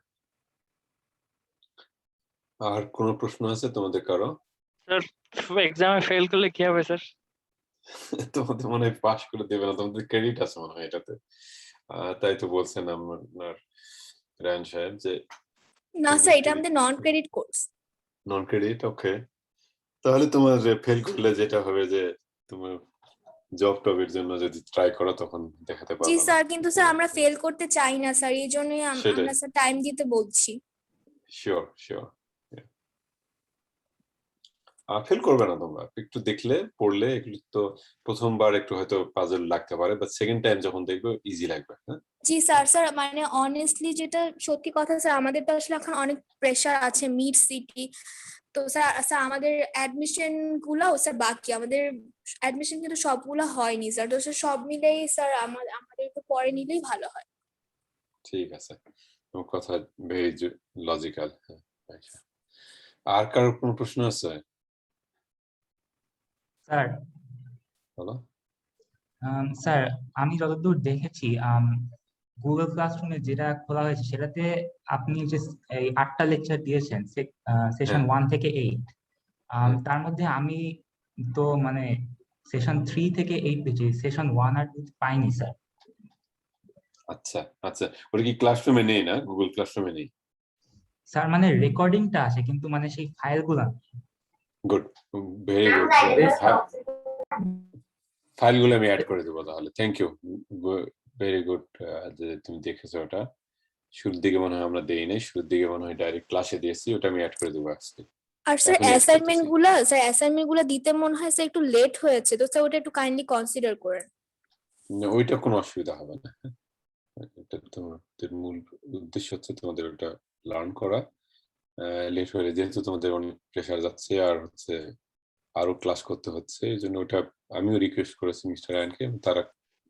Speaker 1: আর কোনো প্রশ্ন আছে তোমাদের কারো?
Speaker 10: স্যার এক্সামে ফেল করলে কি হবে স্যার?
Speaker 1: তোমাদের মনে হয় পাস করে দেবে না, তোমাদের ক্রেডিট আছে মনে হয় এটাতে। তাই তো বলছেন আপনার রায়ন সাহেব যে
Speaker 12: না স্যার, এটা আমাদের non credit course.
Speaker 1: Non credit. Okay, তাহলে তোমার ফেল করলে যেটা হবে যে তোমার জব টবের জন্য যদি ট্রাই করো তখন দেখাতে
Speaker 12: জি
Speaker 1: পারবে না।
Speaker 12: স্যার, কিন্তু স্যার আমরা ফেল করতে চাই না স্যার, এই জন্যই
Speaker 1: সেটাই।
Speaker 12: আমরা স্যার টাইম দিতে বলছি।
Speaker 1: Sure sure. ফেল করবে না তোমরা, একটু দেখলে পড়লে এগুলো তো প্রথমবার একটু হয়তো পাজল লাগতে পারে, বাট সেকেন্ড টাইম যখন দেখবে ইজি লাগবে। হ্যাঁ,
Speaker 12: জি স্যার। স্যার মানে অনেস্টলি যেটা সত্যি কথা স্যার, আমাদের তো আসলে এখন অনেক প্রেশার আছে মিড সিটি। তো স্যার স্যার আমাদের অ্যাডমিশন গুলাও স্যার বাকি, আমাদের অ্যাডমিশন কিন্তু সবগুলো হয়নি স্যার। তো স্যার সব মিলেই স্যার আমাদের একটু পরে নিলেই ভালো হয়।
Speaker 1: ঠিক আছে, তোমার কথা ভেরি লজিক্যাল। আচ্ছা, আর কারোর কোনো প্রশ্ন আছে?
Speaker 11: স্যার
Speaker 1: বলো।
Speaker 11: স্যার আমি যতদূর দেখেছি গুগল ক্লাসরুমে যেটা খোলা হয়েছে সেটাতে আপনি যে এই 8টা লেকচার দিয়েছেন সেশন 1 থেকে 8, তার মধ্যে আমি তো মানে সেশন 3 থেকে 8 পেয়েছি, সেশন 1 আর 2 পাইনি স্যার।
Speaker 1: আচ্ছা আচ্ছা, ওটা কি ক্লাসরুমে নেই না? গুগল ক্লাসরুমে নেই?
Speaker 11: স্যার মানে রেকর্ডিংটা আছে কিন্তু মানে সেই ফাইলগুলো
Speaker 1: গুড, ভেরি গুড। ফাইলগুলো আমি অ্যাড করে দেবো তাহলে। থ্যাংক ইউ, ভেরি গুড যে তুমি দেখেছো। ওটা শুরুর দিকে মনে হয় আমরা দেই নাই, শুরুর দিকে মনে হয় ডাইরেক্ট ক্লাসে দিয়েছি, ওটা আমি অ্যাড করে দেবো আজকে।
Speaker 12: আর স্যার
Speaker 1: এখনই add করতেছি।
Speaker 12: অ্যাসাইনমেন্ট গুলা দিতে মনে হয় স্যার একটু লেট হয়েছে, তো স্যার ওটা একটু কাইন্ডলি কনসিডার করেন।
Speaker 1: না, ওইটা কোনো অসুবিধা হবে না। এটা তোমাদের মূল উদ্দেশ্য হচ্ছে তোমাদের ওটা লার্ন করা। লেট হলে যেহেতু তোমাদের অনেক প্রেশার যাচ্ছে আর হচ্ছে আরো ক্লাস করতে হচ্ছে, এই জন্য ওটা আমিও রিকোয়েস্ট করেছি মিস্টার রায়ানকে, তারা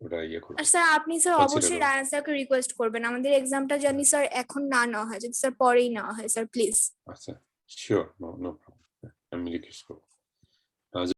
Speaker 1: ওটা ইয়ে করবে।
Speaker 12: আর স্যার আপনি স্যার
Speaker 1: Consider
Speaker 12: অবশ্যই
Speaker 1: করবেন।
Speaker 12: রায়ান স্যারকে রিকোয়েস্ট করবেন আমাদের এক্সামটা জানি স্যার এখন না নেওয়া হয়, যদি স্যার পরেই নেওয়া হয় স্যার প্লিজ।
Speaker 1: আচ্ছা, শিওর, নো প্রবলেম, আমি রিকোয়েস্ট করবো।